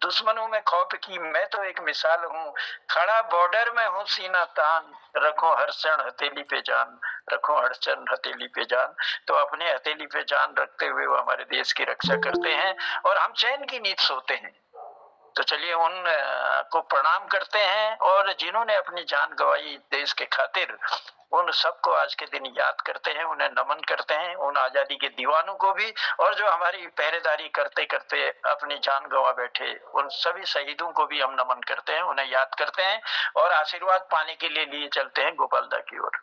दुश्मनों में खौफ की मैं तो एक मिसाल हूँ, खड़ा बॉर्डर में हूँ सीना तान, रखो हर क्षण हथेली पे जान, रखो हर क्षण हथेली पे जान। तो अपने हथेली पे जान रखते हुए वो हमारे देश की रक्षा करते हैं और हम चैन की नींद सोते हैं। तो चलिए उन को प्रणाम करते हैं और जिन्होंने अपनी जान गंवाई देश के खातिर, उन सबको आज के दिन याद करते हैं, उन्हें नमन करते हैं, उन आजादी के दीवानों को भी, और जो हमारी पहरेदारी करते करते अपनी जान गंवा बैठे उन सभी शहीदों को भी हम नमन करते हैं, उन्हें याद करते हैं और आशीर्वाद पाने के लिए चलते हैं गोपालदा की ओर।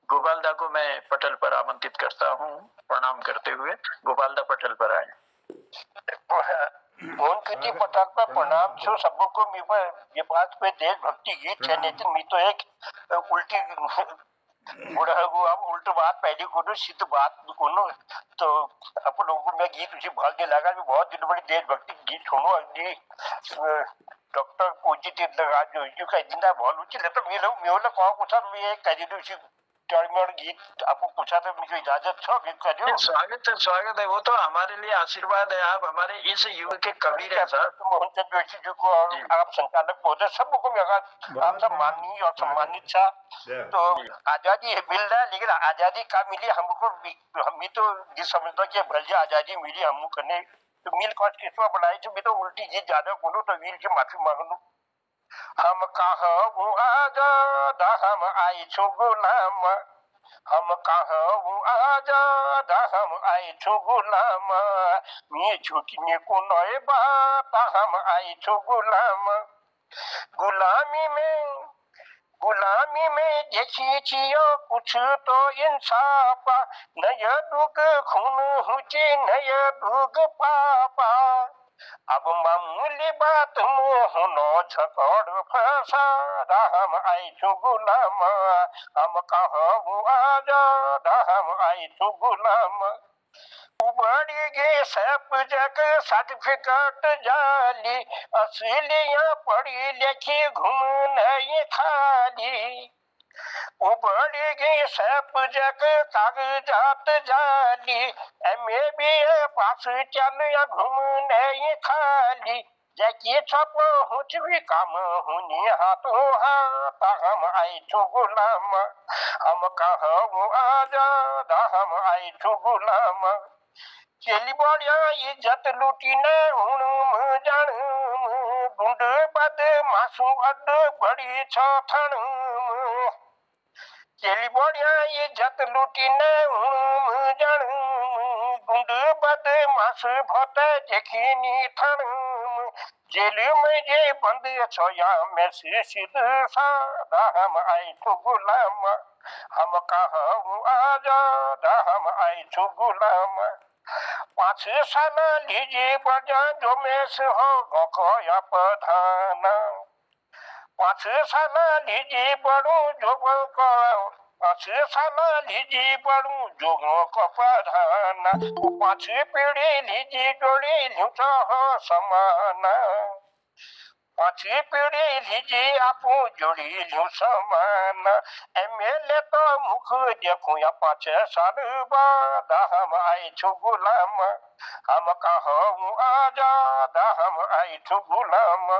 गोपालदा को मैं पटल पर आमंत्रित करता हूँ प्रणाम करते हुए। गोपालदा पटल पर आए।
उनके पटल पर प्रणाम छो सबको। ये बात पे देशभक्ति गीत है, लेकिन मैं तो एक उल्टी बुढ़ा अब उल्टी बात पहली को सिद्ध बात को तो अपन लोगों में गीत उसी भाग्य लगा भी बहुत दिन बड़ी देशभक्ति गीत सुनो अगली डॉक्टर पूजी जो का जिंदा बहुत ऊंची लेते मेरे कौन पूछा मैं कह दी उसी टर्मिनल गीत आपको पूछा था, मुझे इजाजत छो गीत करियो।
स्वागत है, स्वागत है। वो तो हमारे लिए आशीर्वाद है, आप हमारे इस युग के कबीर हैं साहब।
मोहन चंद जोशी जी को और आप संचालक महोदय सबको मेरा आप सब माननीय और सम्मानित था। तो आजादी मिल रहा है, लेकिन आजादी का मिली हमको, हम भी तो जिस समझता कि भले आजादी मिली हमको करने तो मिल कौन किस्सा बनाई तो मैं तो उल्टी चीज ज्यादा बोलो तो वीर की माफी मांग लू। हम कहूँ आजाद हम आई छु गुलाम, हम कहूँ आजाद हम आई छु गुलाम, मैं छूटने को नए बात हम आई छु गुलाम। गुलामी में देखी छियो कुछ तो इंसाफ, नय दुग खून हुचे नय दुग पापा। अब मामूली बात में हुनो झगड़ फसाद हम आई छु गुलाम, हम कहूँ आजाद हम आई छु गुलाम। उबड़ी गई सब जग सर्टिफिकेट जाली, असलियां पढ़ी लिखी घूमने खाली। उबड़ी गई सब जग कागजात जाली, MA BA पास चल घूमने खाली। जैकी छप हुच भी काम हुनी हाथों हाथ हम आई छु गुलाम, हम कहूँ आजाद हम आई छु गुलाम। चली बढ़िया इज्जत लूटी ने हूं जान, गुंड बद मासू अड बड़ी छथन। चली बढ़िया इज्जत लूटी ने हूं जान, गुंड बद मास भत देखी थन। जेल में जे बंद छोया में सिद सादा हम आई छु गुलाम, हम कहूँ आजाद हम आई छु गुलाम। 5 साल लीजिए बजा जो में से हो खोया प्रधान, 5 साल लीजिए बड़ू जो को 5 साल लीजिए बड़ू जो को प्रधान, 5 पीढ़ी लीजिए जोड़ी लूटा हो समान। 5 पीढ़ी लीजिए आपू जोड़ी लू समान। MLA तो मुख देखूं या 5 साल बाद हम आई छु गुलाम, हम कहूँ आजाद हम आई छु गुलाम।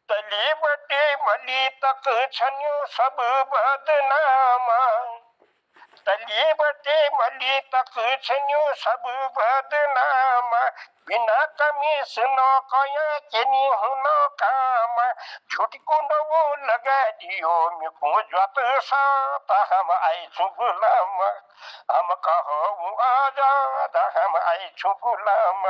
तली बटे मली तक छन्यू सब बदनाम, तली बटे मली तक छन्यू सब बदनाम। बिना कमीशनो कया केनी हुनो काम, झूठ को नवो लगा दियो मिको ज्वत सात हम आई छु गुलाम, हम कहूँ आजाद हम आई छु गुलाम।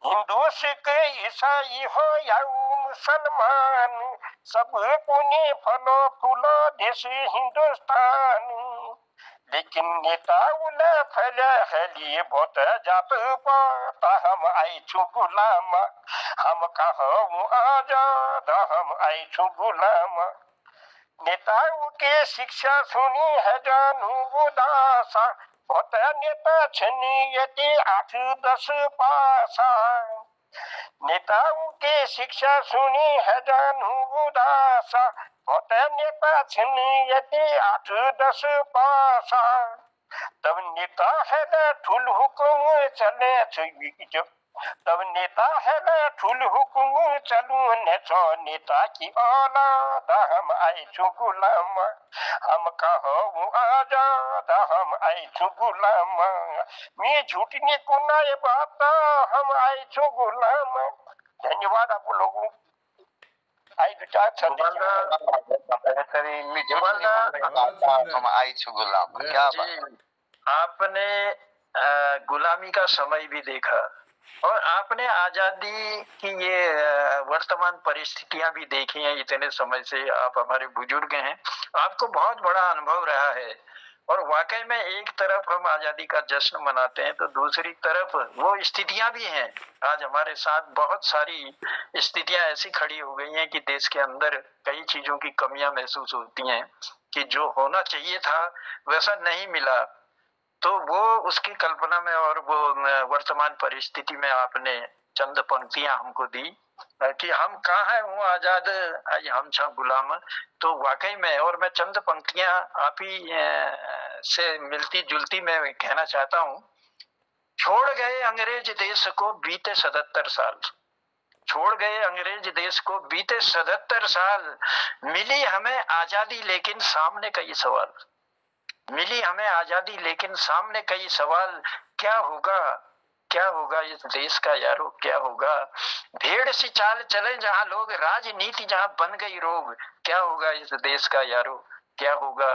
हिंदू सिख ईसाई हो या मुसलमान, सब पुण्य फलो फूलो देश हिंदुस्तान। लेकिन नेता उले फैले है लिए बहुत जात पाता हम आई छु गुलाम, हम कहूँ आजाद हम आई छु गुलाम। नेताओं के शिक्षा सुनी है जानू उदासा, बहुत नेता छनी 8-10 पासा। नेताओं की शिक्षा सुनी है जानू उदासा, होते नेता छिन यदि 8-10 पासा, तब नेता है न ठुल हुकुम चले छुई, तब नेता है न ठुल हुकुम चलू ने छो नेता की औलाद हम आई छु गुलाम, हम कहो आजाद हम आई छु गुलाम, मी झूठने को नए बात हम आई छु गुलाम। धन्यवाद आप लोगों। आई विचार
बेहतरीन
बहुत सुंदर।
हम आई छु गुलाम, क्या बात।
आपने गुलामी का समय भी देखा और आपने आजादी की ये वर्तमान परिस्थितियां भी देखी हैं। इतने समय से आप हमारे बुजुर्ग हैं, आपको बहुत बड़ा अनुभव रहा है। और वाकई में एक तरफ हम आजादी का जश्न मनाते हैं तो दूसरी तरफ वो स्थितियां भी हैं। आज हमारे साथ बहुत सारी स्थितियां ऐसी खड़ी हो गई हैं कि देश के अंदर कई चीजों की कमियां महसूस होती हैं कि जो होना चाहिए था वैसा नहीं मिला। तो वो उसकी कल्पना में और वो वर्तमान परिस्थिति में आपने चंद पंक्तियां हमको दी कि हम कहाँ है हूँ आजाद आज हम छा गुलाम। तो वाकई में, और मैं चंद पंक्तियां आप ही से मिलती जुलती मैं कहना चाहता हूँ। छोड़ गए अंग्रेज देश को बीते 77 साल, छोड़ गए अंग्रेज देश को बीते 77 साल, मिली हमें आजादी लेकिन सामने कई सवाल, मिली हमें आजादी लेकिन सामने कई सवाल, क्या होगा क्या होगा इस देश का यारो क्या होगा। भेड़ सी चाल चले जहां लोग, राजनीति जहां बन गई रोग, क्या होगा इस देश का यारो क्या होगा।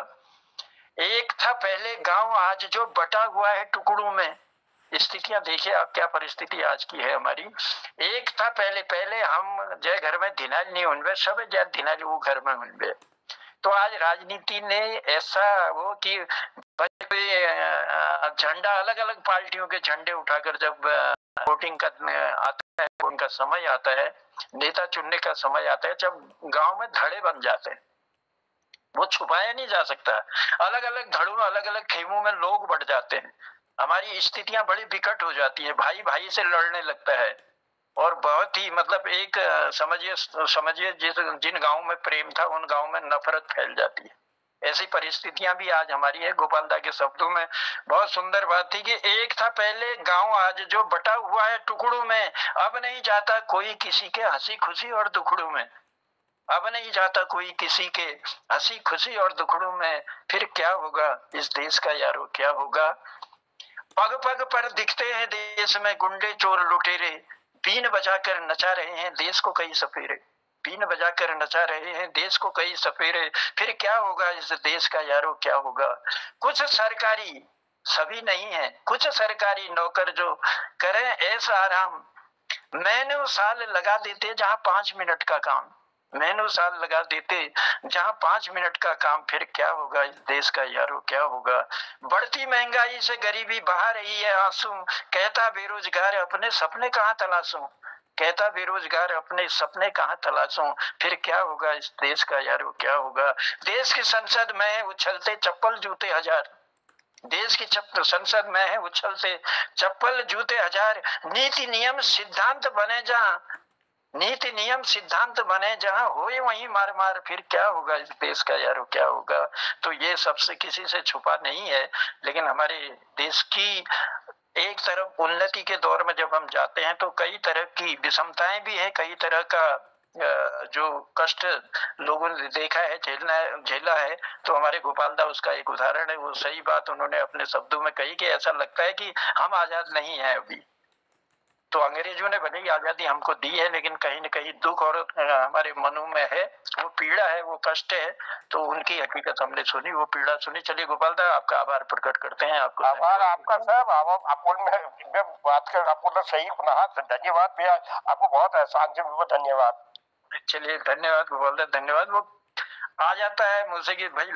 एक था पहले गांव आज जो बटा हुआ है टुकड़ों में, स्थितियां देखिए आप क्या परिस्थिति आज की है हमारी। एक था पहले पहले हम जय घर में धिनाल नहीं उनबे सब जय धिनाल वो घर में उनबे। तो आज राजनीति ने ऐसा वो कि झंडा अलग अलग पार्टियों के झंडे उठाकर जब वोटिंग का आता है, उनका समय आता है, नेता चुनने का समय आता है, जब गांव में धड़े बन जाते हैं वो छुपाया नहीं जा सकता। अलग अलग धड़ों अलग अलग खेमों में लोग बढ़ जाते हैं, हमारी स्थितियां बड़ी विकट हो जाती है, भाई भाई से लड़ने लगता है। और बहुत ही मतलब एक समझिए समझिए जिन गांव में प्रेम था उन गांव में नफरत फैल जाती है। ऐसी परिस्थितियां भी आज हमारी है। गोपाल दा के शब्दों में बहुत सुंदर बात थी कि एक था पहले गांव आज जो बटा हुआ है टुकड़ों में, अब नहीं जाता कोई किसी के हंसी खुशी और दुखड़ों में, अब नहीं जाता कोई किसी के हंसी खुशी और दुखड़ों में, फिर क्या होगा इस देश का यारो क्या होगा। पग पग पर दिखते हैं देश में गुंडे चोर लुटेरे, बीन बजाकर नचा रहे हैं देश को कई सपेरे, बीन बजाकर नचा रहे हैं देश को कई सपेरे, फिर क्या होगा इस देश का यारो क्या होगा। कुछ सरकारी सभी नहीं है, कुछ सरकारी नौकर जो करें ऐसा आराम, मैंने साल लगा देते जहां 5 मिनट का काम, मैंने साल लगा देते जहां 5 मिनट का काम, फिर क्या होगा इस देश का यारो क्या होगा। बढ़ती महंगाई से गरीबी बहा रही है आंसू, कहता बेरोजगार अपने सपने कहाँ तलाशूं, कहता बेरोजगार अपने सपने कहाँ तलाशूं, फिर क्या होगा इस देश का यारो क्या होगा। देश की संसद में उछलते चप्पल जूते हजार, देश की संसद में है उछलते चप्पल जूते हजार, नीति नियम सिद्धांत बने जहां, नीति नियम सिद्धांत बने जहां होए वहीं मार मार, फिर क्या होगा इस देश का यारो क्या होगा। तो ये सबसे किसी से छुपा नहीं है, लेकिन हमारे देश की एक तरफ उन्नति के दौर में जब हम जाते हैं तो कई तरह की विषमताएं भी है, कई तरह का जो कष्ट लोगों ने देखा है झेला है। तो हमारे गोपाल दा उसका एक उदाहरण है। वो सही बात उन्होंने अपने शब्दों में कही कि ऐसा लगता है कि हम आजाद नहीं है अभी। तो अंग्रेजों ने भले ही आजादी हमको दी है, लेकिन कहीं न कहीं दुख और हमारे मनों में है, वो पीड़ा है, वो कष्ट है। तो उनकी हकीकत हमने सुनी, वो पीड़ा सुनी। चलिए गोपाल दा आपका आभार प्रकट करते हैं। आपको
आभार आपका साहब, आप बात कर आपको सही धन्यवाद भैया, आपको बहुत एहसान से धन्यवाद।
चलिए धन्यवाद गोपाल दा, धन्यवाद। वो आ जाता है मुझसे कि भाई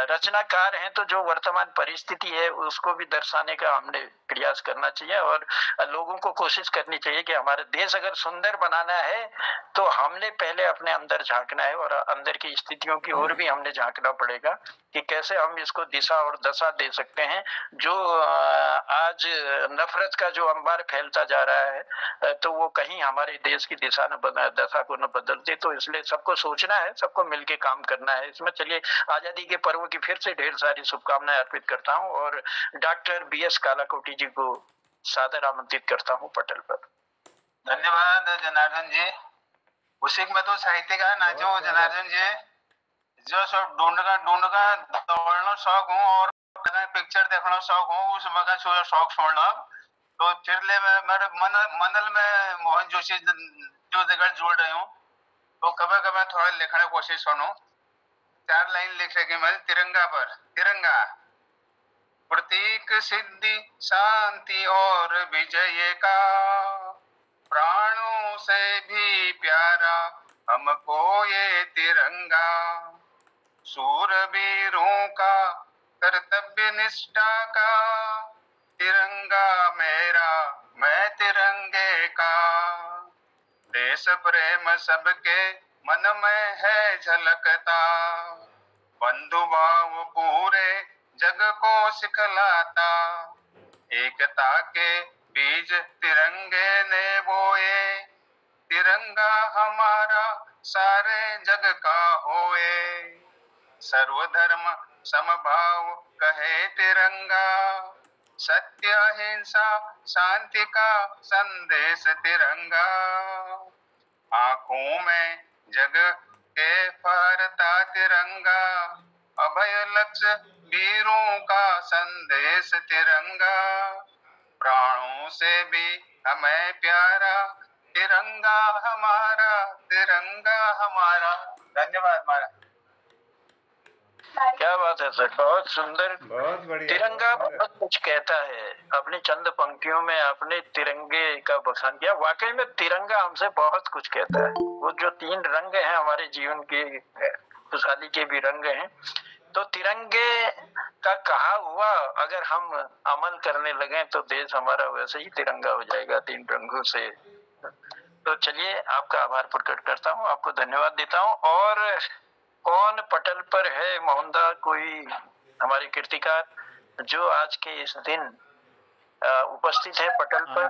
रचनाकार हैं तो जो वर्तमान परिस्थिति है उसको भी दर्शाने का हमने प्रयास करना चाहिए और लोगों को कोशिश करनी चाहिए कि हमारा देश अगर सुंदर बनाना है तो हमने पहले अपने अंदर झांकना है और अंदर की स्थितियों की ओर भी हमने झांकना पड़ेगा कि कैसे हम इसको दिशा और दशा दे सकते हैं। जो आज नफरत का जो अंबार फैलता जा रहा है तो वो कहीं हमारे देश की दिशा न दशा को न बदल दे। तो इसलिए सबको सोचना है, सबको मिलके काम करना है इसमें। चलिए, आजादी के पर्व की फिर से ढेर सारी शुभकामनाएं अर्पित करता हूँ और डॉक्टर BS कालाकोटी जी को सादर आमंत्रित करता हूँ पटल पर।
धन्यवाद जनार्दन जी। उसी में तो साहित्यकार नाचो जनार्दन जी, जो सब ढूंढगा दौड़ना शौक हूँ और पिक्चर देखना शौक हूँ, उस मगर शौक छोड़ना तो फिर ले मेरे मनल में मोहन जोशी जो जगह जोड़ रही हूँ तो कभी कभी थोड़ा लिखने की कोशिश सुनो। 4 लाइन लिख रही मैं तिरंगा पर। तिरंगा प्रतीक सिद्धि शांति और विजय का, प्राणों से भी प्यारा हमको ये तिरंगा, सूरवीरों का कर्तव्य निष्ठा का, तिरंगा मेरा मैं तिरंगे का, देश प्रेम सबके मन में है झलकता, बंधु भाव पूरे जग को सिखलाता, एकता के बीज तिरंगे ने बोए, तिरंगा हमारा सारे जग का होए, सर्वधर्म समभाव कहे तिरंगा, सत्य अहिंसा शांति का संदेश तिरंगा, आंखों में जग के फहरता तिरंगा, अभय लक्ष्य वीरों का संदेश तिरंगा, प्राणों से भी हमें प्यारा तिरंगा हमारा, तिरंगा हमारा। धन्यवाद महाराज।
क्या बात है सर, बहुत सुंदर।
बहुत बढ़िया।
तिरंगा बहुत कुछ कहता है। अपनी चंद पंक्तियों में आपने तिरंगे का बखान किया। वाकई में तिरंगा हमसे बहुत कुछ कहता है। वो जो 3 रंग हैं हमारे जीवन के, खुशहाली के भी रंग हैं, तो तिरंगे का कहा हुआ अगर हम अमल करने लगे तो देश हमारा वैसे ही तिरंगा हो जाएगा 3 रंगों से। तो चलिए, आपका आभार प्रकट करता हूँ, आपको धन्यवाद देता हूँ। और कौन पटल पर है मोहनदा, कोई हमारे कीर्तिकार जो आज के इस दिन उपस्थित है पटल पर?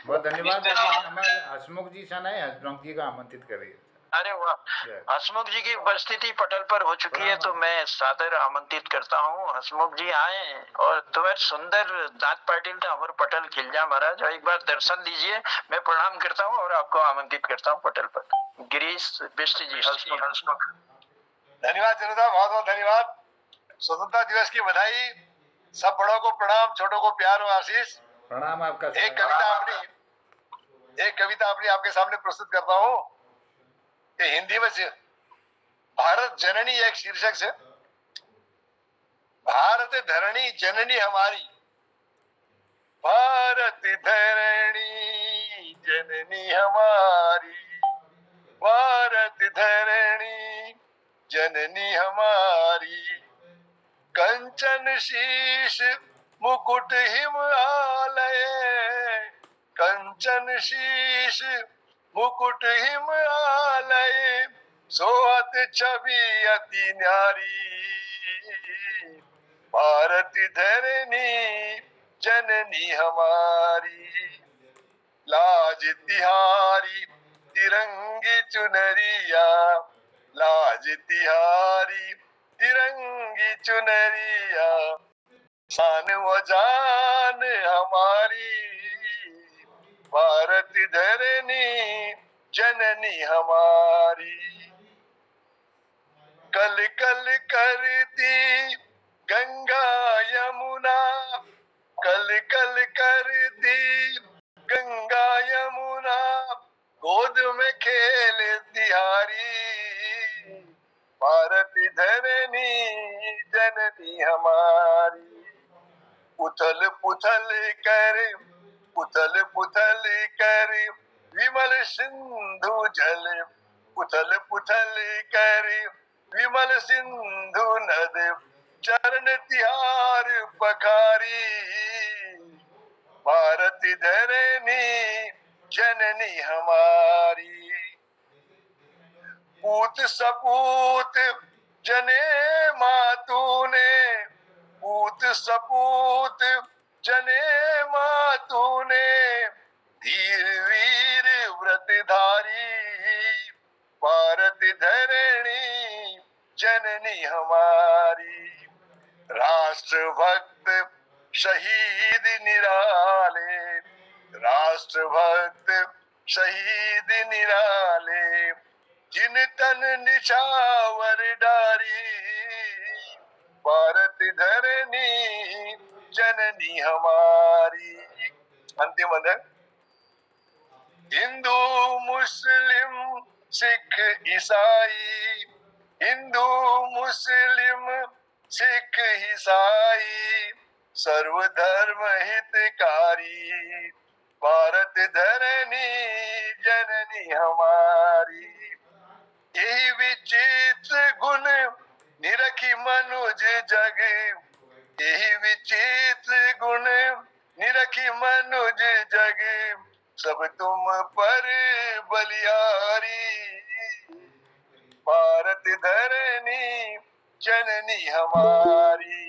बहुत धन्यवाद। हमारे हसमुख जी सन है, हसमुख जी का आमंत्रित करिए।
अरे वाह, हसमुख जी की उपस्थिति पटल पर हो चुकी है, तो मैं सादर आमंत्रित करता हूँ। हसमुख जी आए और तुम्हें सुंदर दांत पाटिल तो हमारे पटल खिल जा महाराज, और एक बार दर्शन दीजिए। मैं प्रणाम करता हूँ और आपको आमंत्रित करता हूँ पटल पर। गिरीश बिष्ट जी, हसमुख।
धन्यवाद जनता, बहुत बहुत धन्यवाद। स्वतंत्रता दिवस की बधाई, सब बड़ों को प्रणाम, छोटों को प्यार और आशीष।
प्रणाम आपका।
एक कविता अपनी आपके सामने प्रस्तुत करता हूँ। ये हिंदी में से भारत जननी एक शीर्षक से। भारत धरणी जननी हमारी, भारत धरणी जननी हमारी, भारत धरणी जननी हमारी, कंचन शीश मुकुट हिमालय, कंचन शीश मुकुट हिमालय, सोहत छवि अति न्यारी, भारत धरणी जननी हमारी, लाज तिहारी तिरंगी चुनरिया, लाज तिहारी तिरंगी चुनरिया, शान व जान हमारी, भारत धरणी जननी हमारी, कल कल करती गंगा यमुना, कल कल करती गंगा यमुना, गोद में खेल तिहारी, भारत धरणी जननी हमारी, उथल पुथल कर, उथल पुथल कर विमल सिंधु जल, उथल पुथल कर विमल सिंधु नद, चरण तिहार पखारी, भारत धरणी जननी हमारी। पूत सपूत जने मातूने, पूत सपूत जने मातूने, धीर वीर व्रतधारी भारत धरणी जननी हमारी। राष्ट्रभक्त शहीद निराले, राष्ट्रभक्त शहीद निराले, जिन तन निछावर डारी भारत धरणी जननी हमारी। अंतिम अंदर हिंदू मुस्लिम सिख ईसाई, हिंदू मुस्लिम सिख ईसाई, सर्वधर्म हितकारी भारत धरणी जननी हमारी। यही विचित्र गुण निरखी मनुज जग, यही विचित्र गुण निरखी मनुज जग, सब तुम पर बलियारी भारत धरणी जननी हमारी,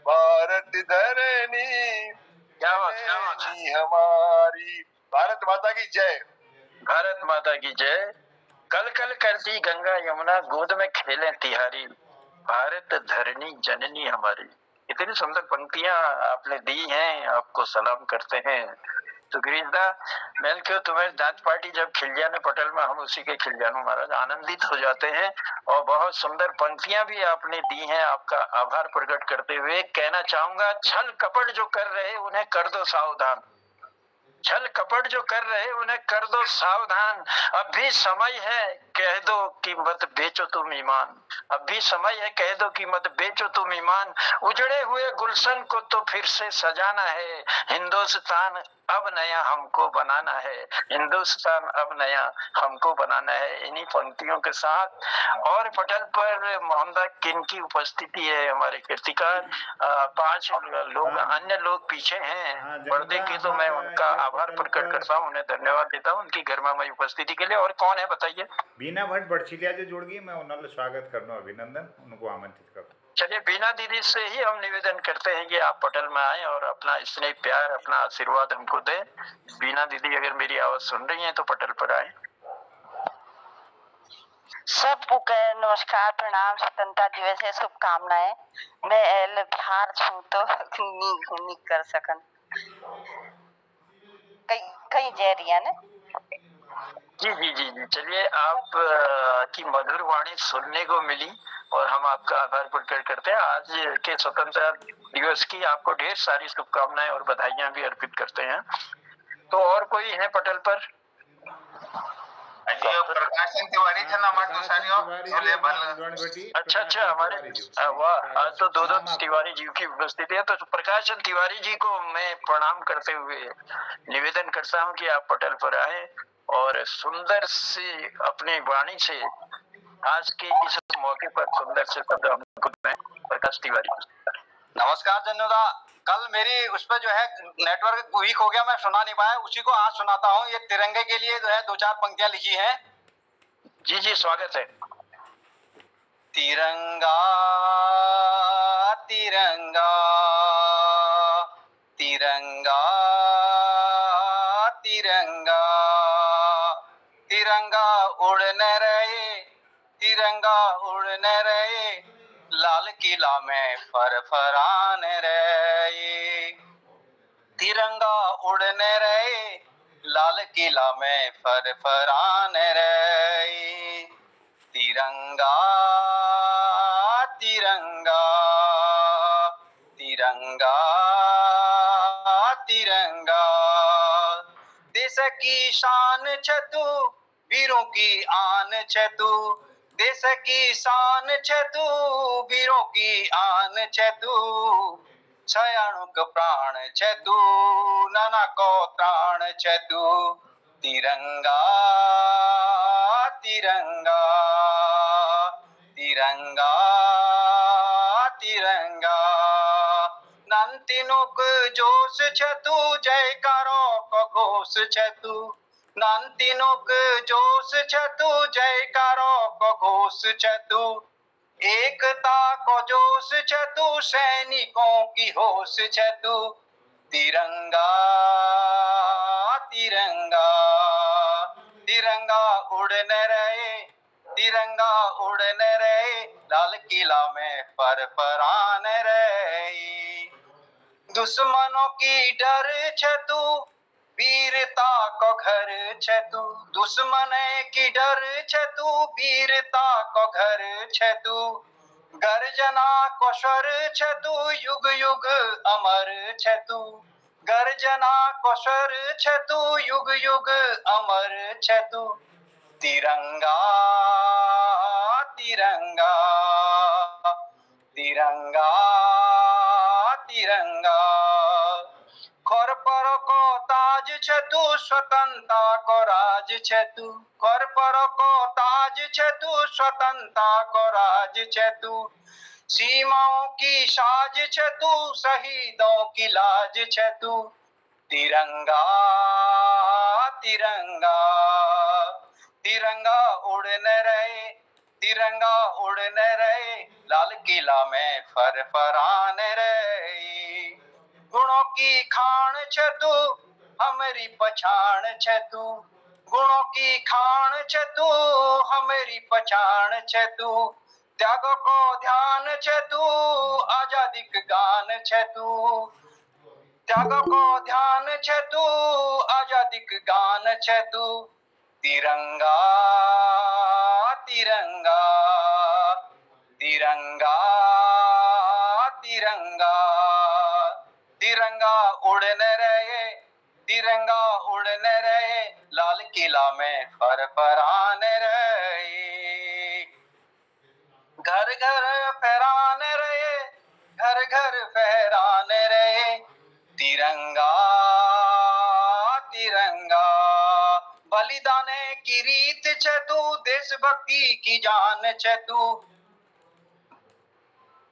भारत धरणी जननी हमारी। भारत माता की जय।
भारत माता की जय। कल कल करती गंगा यमुना गोद में खेलें तिहारी, भारत धरणी जननी हमारी। इतनी सुंदर पंक्तियां आपने दी हैं, आपको सलाम करते हैं। तो गिरीशदा, मैं क्यों तुम्हें दांत पार्टी जब खिलजाने पटल में, हम उसी के खिलजानो महाराज आनंदित हो जाते हैं। और बहुत सुंदर पंक्तियां भी आपने दी हैं, आपका आभार प्रकट करते हुए कहना चाहूंगा, छल कपट जो कर रहे उन्हें कर दो सावधान, छल कपट जो कर रहे उन्हें कर दो सावधान, अब भी समय है कह दो कि मत बेचो तुम ईमान, अब भी समय है कह दो कि मत बेचो तुम ईमान, उजड़े हुए गुलशन को तो फिर से सजाना है, हिंदुस्तान अब नया हमको बनाना है, हिंदुस्तान अब नया हमको बनाना है। इन्हीं पंक्तियों के साथ और पटल पर मोहम्मदा किन की उपस्थिति है, हमारे कीर्तिकार 5 लोग अन्य लोग पीछे हैं पर्दे के, तो मैं उनका आभार प्रकट करता हूँ, उन्हें धन्यवाद देता हूँ उनकी गर्मामय उपस्थिति के लिए। और कौन है बताइए?
बीना भट्ट बड़चिलिया जो जुड़ गई, मैं उन्हें स्वागत करना, अभिनंदन, उनको आमंत्रित करता हूँ।
चलिए, बीना दीदी से ही हम निवेदन करते हैं कि आप पटल में आए और अपना स्नेह प्यार, अपना आशीर्वाद हमको दें। बीना दीदी अगर मेरी आवाज सुन रही हैं तो पटल पर आए।
सबको नमस्कार, प्रणाम, स्वतंत्रता दिवस है, शुभकामनाएं। मैं बिहार छू तो नहीं कर सकन, कई जय रिया ने।
जी जी जी जी, चलिए, आप की मधुर वाणी सुनने को मिली और हम आपका आभार प्रकट करते हैं। आज के स्वतंत्रता दिवस की आपको ढेर सारी शुभकामनाएं और बधाइयां भी अर्पित करते हैं। तो और कोई है पटल पर?
प्रकाशन तिवारी थे ना हमारे
अच्छा, हमारे वाह, आज तो दो तिवारी जी की उपस्थिति है। तो प्रकाशन तिवारी जी को मैं प्रणाम करते हुए निवेदन करता हूं कि आप पटल पर आए और सुंदर से अपनी वाणी से आज के इस मौके पर सुंदर से शब्द हमको दें। प्रकाश तिवारी।
नमस्कार जन्नदा, कल मेरी उस पर जो है नेटवर्क वीक हो गया, मैं सुना नहीं पाया, उसी को आज सुनाता हूँ। ये तिरंगे के लिए जो है 2-4 पंक्तियां लिखी हैं।
जी जी, स्वागत है।
तिरंगा तिरंगा तिरंगा तिरंगा, तिरंगा उड़ने रहे, तिरंगा उड़ने रहे, लाल किला में फरफराने रहे, तिरंगा उड़ने रहे, लाल किला में फरफराने रहे, तिरंगा तिरंगा तिरंगा तिरंगा, देश की शान छे तू, वीरों की आन छे तू, देश की शान छे तू, वीरों की आन छे तू, छयाणुक प्राण छे तू, नाना को प्राण छे तू, तिरंगा तिरंगा तिरंगा तिरंगा, नंतिनुक जोश छे तू, जयकारो को घोष छे तू, नांती नुक जोश छतु जयकारो को घोष छतु एकता को जोश छतु सैनिकों की होश छतु तिरंगा तिरंगा तिरंगा उड़ने रहे तिरंगा उड़ने रहे लाल किला में फरफरान रहे दुश्मनों की डर छतु वीरता को घर छतु दुश्मन की डर छतु वीरता को घर छतु गर्जना को स्वर छतु युग युग अमर छतु गर्जना को स्वर छतु युग युग अमर छतु तिरंगा तिरंगा तिरंगा तिरंगा खर पर को ताज छतु स्वतंत्रता को राज छतु खर पर को ताज छतु स्वतंत्रता को राज छतु सीमाओं की साज छतु शहीदों की लाज छतु तिरंगा तिरंगा तिरंगा उड़ने रहे तिरंगा उड़ने रहे लाल किला में फरफराने रहे गुणों की खान छतु हमारी पछाण छतु गुणों की खान छतु हमारी पछाण छतु त्याग को ध्यान छतु आजादी का गान छतु त्याग को ध्यान छतु आजादी का गान छतु तिरंगा तिरंगा तिरंगा तिरंगा तिरंगा उड़ने रहे तिरंगा उड़ने रहे लाल किला में फरफराने रहे घर घर फहराने रहे घर घर फहराने रहे तिरंगा तिरंगा बलिदाने की रीत छतु देशभक्ति की जान छतु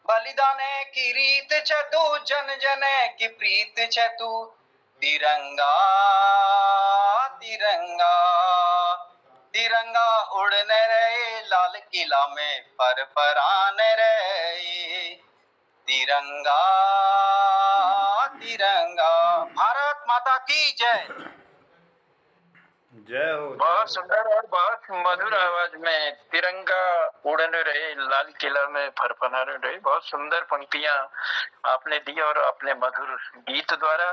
बलिदाने की रीत छतु जन जन की प्रीत छतु तिरंगा तिरंगा तिरंगा उड़ने रहे लाल किला में फरफराने रहे तिरंगा तिरंगा भारत माता की जय
जय हो।
बहुत सुंदर और बहुत मधुर आवाज में तिरंगा उड़ने रहे लाल किला में फरफराने रहे। बहुत सुंदर पंक्तियां आपने दी और अपने मधुर गीत द्वारा।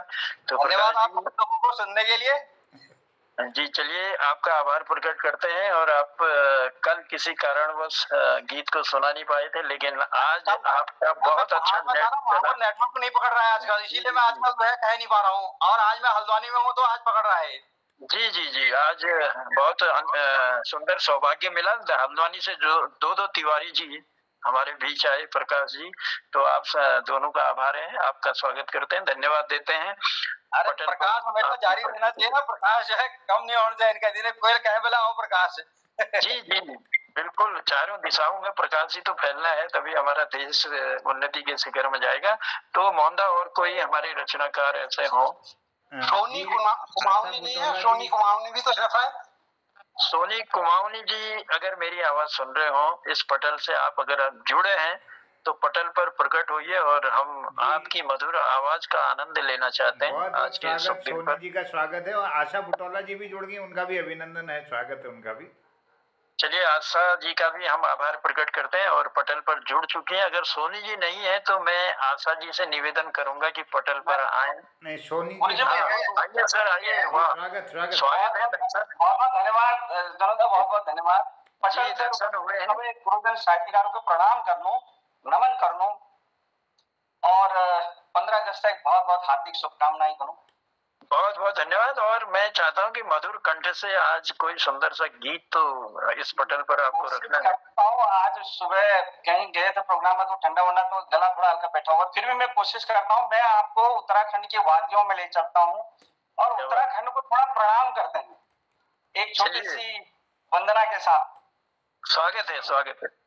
तो
धन्यवाद आप लोगों को सुनने के लिए।
जी चलिए आपका आभार प्रकट करते हैं। और आप कल किसी कारणवश गीत को सुना नहीं पाए थे, लेकिन आज आपका बहुत अच्छा
नेटवर्क नहीं पकड़ रहा है आजकल, इसीलिए मैं आजकल जो है कह नहीं पा रहा हूँ। और आज मैं हल्द्वानी में हूँ तो आज पकड़ रहा है।
जी जी जी आज बहुत सुंदर सौभाग्य मिला। हल्द्वानी से जो दो तिवारी जी हमारे बीच आए, प्रकाश जी, तो आप दोनों का आभार है, आपका स्वागत करते हैं, धन्यवाद देते हैं।
अरे प्रकाश हमेशा जारी रहना चाहिए ना, प्रकाश जो है कम नहीं होना चाहिए इनका। दिन कोई कहे बोला आओ प्रकाश।
जी जी बिल्कुल, चारों दिशाओं में प्रकाश ही तो फैलना है, तभी हमारा देश उन्नति के शिखर में जाएगा। तो मोहनदा और कोई हमारे रचनाकार ऐसे हो?
सोनी कुमाऊनी नहीं है? सोनी कुमाऊनी भी तो है।
सोनी कुमाऊनी जी अगर मेरी आवाज सुन रहे हो, इस पटल से आप अगर जुड़े हैं तो पटल पर प्रकट होइए और हम आपकी मधुर आवाज का आनंद लेना चाहते हैं। आज के शुभ दिन पर
सोनी जी का स्वागत है। और आशा बुटौला जी भी जुड़ गई, उनका भी अभिनंदन है, स्वागत है उनका भी।
चलिए आशा जी का भी हम आभार प्रकट करते हैं और पटल पर जुड़ चुकी हैं। अगर सोनी जी नहीं है तो मैं आशा जी से निवेदन करूंगा कि पटल पर आए।
नहीं सोनी
जी आइए सर, आइए।
स्वागत
स्वागत है।
बहुत बहुत धन्यवाद जनता, बहुत बहुत धन्यवाद।
जी दर्शन हुए हैं।
गुरुजन साहित्यकारों को प्रणाम कर लूं, नमन कर लूं और 15 अगस्त तक बहुत बहुत हार्दिक शुभकामनाएं करूं।
बहुत बहुत धन्यवाद। और मैं चाहता हूं कि मधुर कंठ से आज कोई सुंदर सा गीत तो इस पटल पर आपको रखना है।
आज सुबह कहीं गए थे प्रोग्राम में तो ठंडा वंडा तो गला थोड़ा हल्का बैठा हुआ, फिर भी मैं कोशिश करता हूँ। मैं आपको उत्तराखंड की वादियों में ले चलता हूँ और उत्तराखंड को थोड़ा प्रणाम करते हैं एक छोटी सी वंदना के साथ।
स्वागत है, स्वागत है।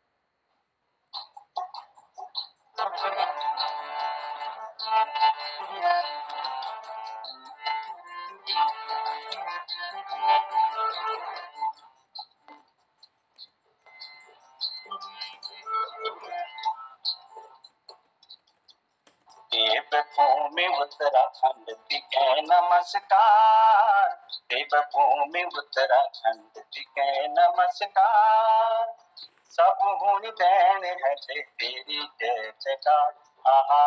देवभूमि उत्तराखंड तिके नमस्कार, देवभूमि उत्तराखंड तिके नमस्कार। सब हुनि देन है तेरी जय जयकार, आहा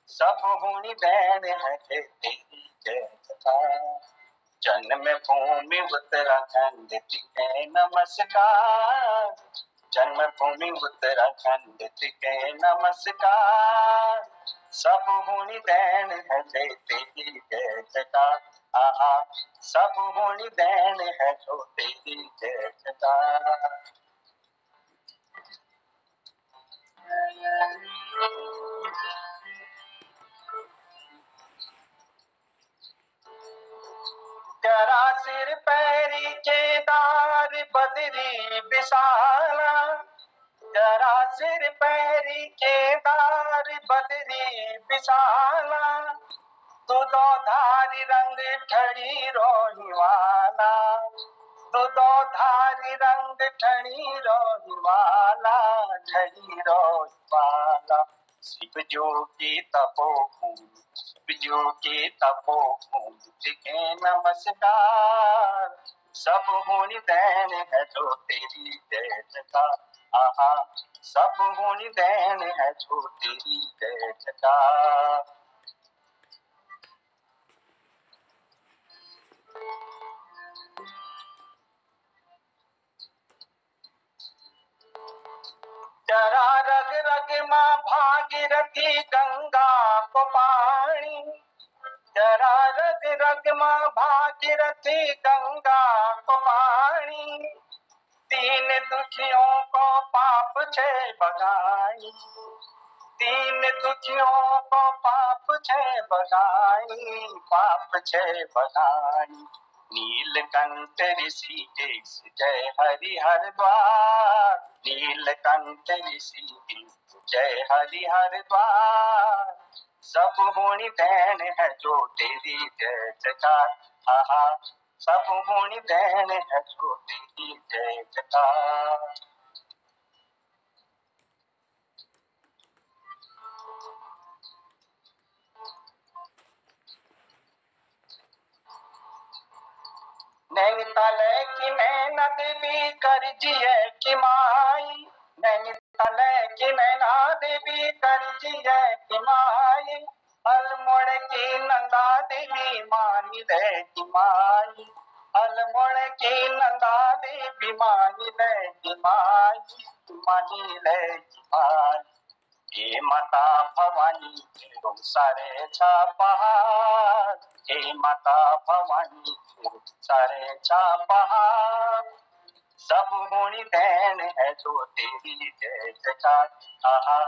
सब हुनि देन है तेरी जय जयकार। जन्म भूमि उत्तराखंड तिके नमस्कार, जन्मभूमि उत्तराखंड तिके नमस्कार। सब हुनि देन है तेरी जय जयकार, आहा सब हुनि देन है जो तेरी जय जयकार। तेरा सिर पैरी केदार बदरी विशाला, तेरा सिर पैरी केदार बदरी विशाला। दूधो धारी रंग ठड़ी रोही वाला, दूधो धारी रंग ठड़ी रोही वाला, ठड़ी रोही वाला। शिव जोगी तपो भूमि, शिव जोगी तपो भूमि तिके नमस्कार। सब हुनि देन है जो तेरी जय जयकार, आहा सब हुनि देन है जो तेरी जय जयकार। तेरा रग रग माँ भागीरथी गंगा को पानी, तेरा रग रग माँ भागीरथी गंगा को पानी। दीन दुखियों को पाप छे बगाई, दीन दुखियों को पाप छे बगाई, पाप छे बगाई। नीलकंठ ऋषिकेश जय हरिहर द्वार, नीलकंठ ऋषिकेश जय हरिहर द्वार। सब हुनि देन है जो तेरी जय जयकार, आहा सब हुनि देन है जो तेरी जय जयकार। नैनीताल की नैना देवी करजिए की माई, नैनीताल की नैना देवी करजिए की माई। अल्मोड़ की नंदा देवी मानी ले की माई, अल्मोड़ की नंदा देवी मानी ले की माई, मानी ले की माई। हे माता भवानी तेरो सारे छा पहाड़, हे माता भवानी तेरो सारे छा पहाड़। सब हुनि देन है जो तेरी जय जयकार, आहा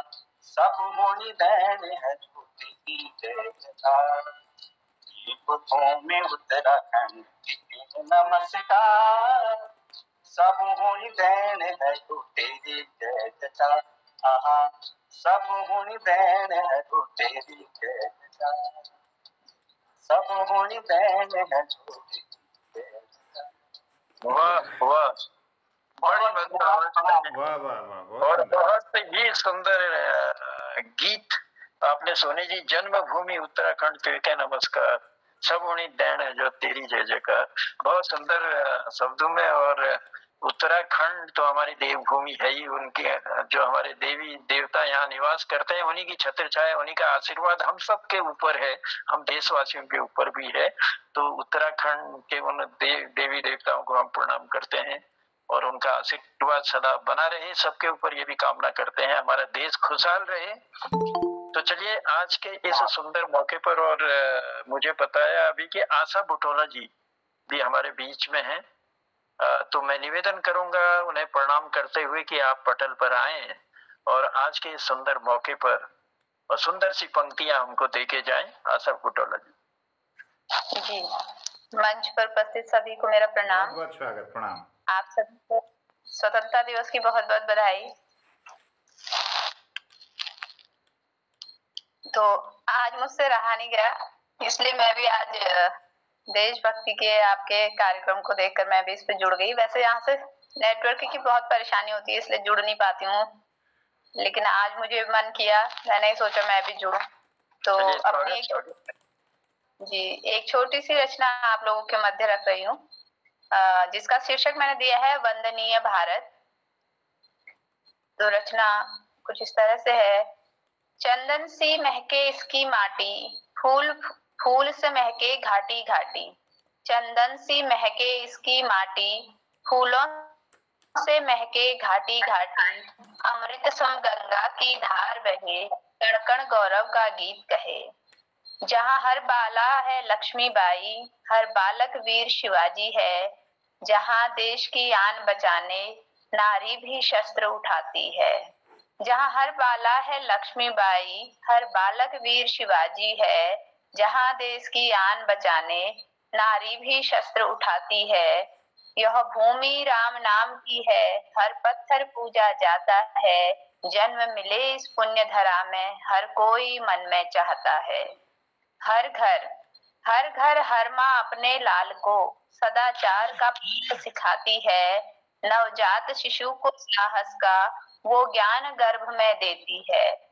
सब हुनि देन है जो तेरी जय जयकार। देवभूमि उत्तराखंड तिके नमस्कार, सब हुनि देन है जो तेरी जय जयकार, आहा सब हुनि देन है जो तेरी जय जयकार। सब हुनि देन है जो तेरी जय जयकार।
वाह वाह, बड़ी मधुर आवाज
वाह वाह वाह,
और
बहुत सुंदर।
बहुत ही सुंदर गीत आपने सोनी जी। जन्मभूमि उत्तराखंड तिके नमस्कार, सब हुनि देन है जो तेरी जय जयकार। बहुत सुंदर शब्दों में। और उत्तराखंड तो हमारी देवभूमि है ही, उनके जो हमारे देवी देवता यहाँ निवास करते हैं उन्हीं की छत्र छाया, उन्हीं का आशीर्वाद हम सब के ऊपर है, हम देशवासियों के ऊपर भी है। तो उत्तराखंड के उन देवी देवताओं को हम प्रणाम करते हैं और उनका आशीर्वाद सदा बना रहे सबके ऊपर, ये भी कामना करते हैं। हमारा देश खुशहाल रहे। तो चलिए आज के इस सुंदर मौके पर, और मुझे बताया अभी कि आशा बुटोला जी भी हमारे बीच में हैं, तो मैं निवेदन करूंगा उन्हें प्रणाम करते हुए कि आप पटल पर आए और आज के इस सुंदर मौके पर और सुंदर सी पंक्तियां हमको देके जाएं। आशा बुटोला जी।
जी, मंच पर उपस्थित सभी को मेरा प्रणाम।
बहुत बहुत स्वागत, प्रणाम।
आप सभी को स्वतंत्रता दिवस की बहुत बहुत बधाई। तो आज मुझसे रहा नहीं गया, इसलिए मैं भी आज देशभक्ति के आपके कार्यक्रम को देखकर मैं भी इस पे जुड़ गई। वैसे यहाँ से नेटवर्क की बहुत परेशानी होती है, इसलिए जुड़ नहीं पाती हूँ, लेकिन आज मुझे मन किया, मैंने सोचा मैं भी जुड़ूं। तो अपनी एक छोटी सी रचना आप लोगों के मध्य रख रही हूँ, जिसका शीर्षक मैंने दिया है वंदनीय भारत। तो रचना कुछ इस तरह से है। चंदन सी महके इसकी माटी, फूल फूल से महके घाटी घाटी। चंदन सी महके इसकी माटी, फूलों से महके घाटी घाटी। अमृत सम गंगा की धार बहे, कण कण गौरव का गीत कहे। जहाँ हर बाला है लक्ष्मीबाई, हर बालक वीर शिवाजी है। जहाँ देश की आन बचाने नारी भी शस्त्र उठाती है। जहाँ हर बाला है लक्ष्मीबाई, हर बालक वीर शिवाजी है। जहाँ देश की आन बचाने नारी भी शस्त्र उठाती है। यह भूमि राम नाम की है, हर पत्थर पूजा जाता है। जन्म मिले इस पुण्य धरा में, हर कोई मन में चाहता है। हर घर हर माँ अपने लाल को सदाचार का पाठ सिखाती है। नवजात शिशु को साहस का वो ज्ञान गर्भ में देती है।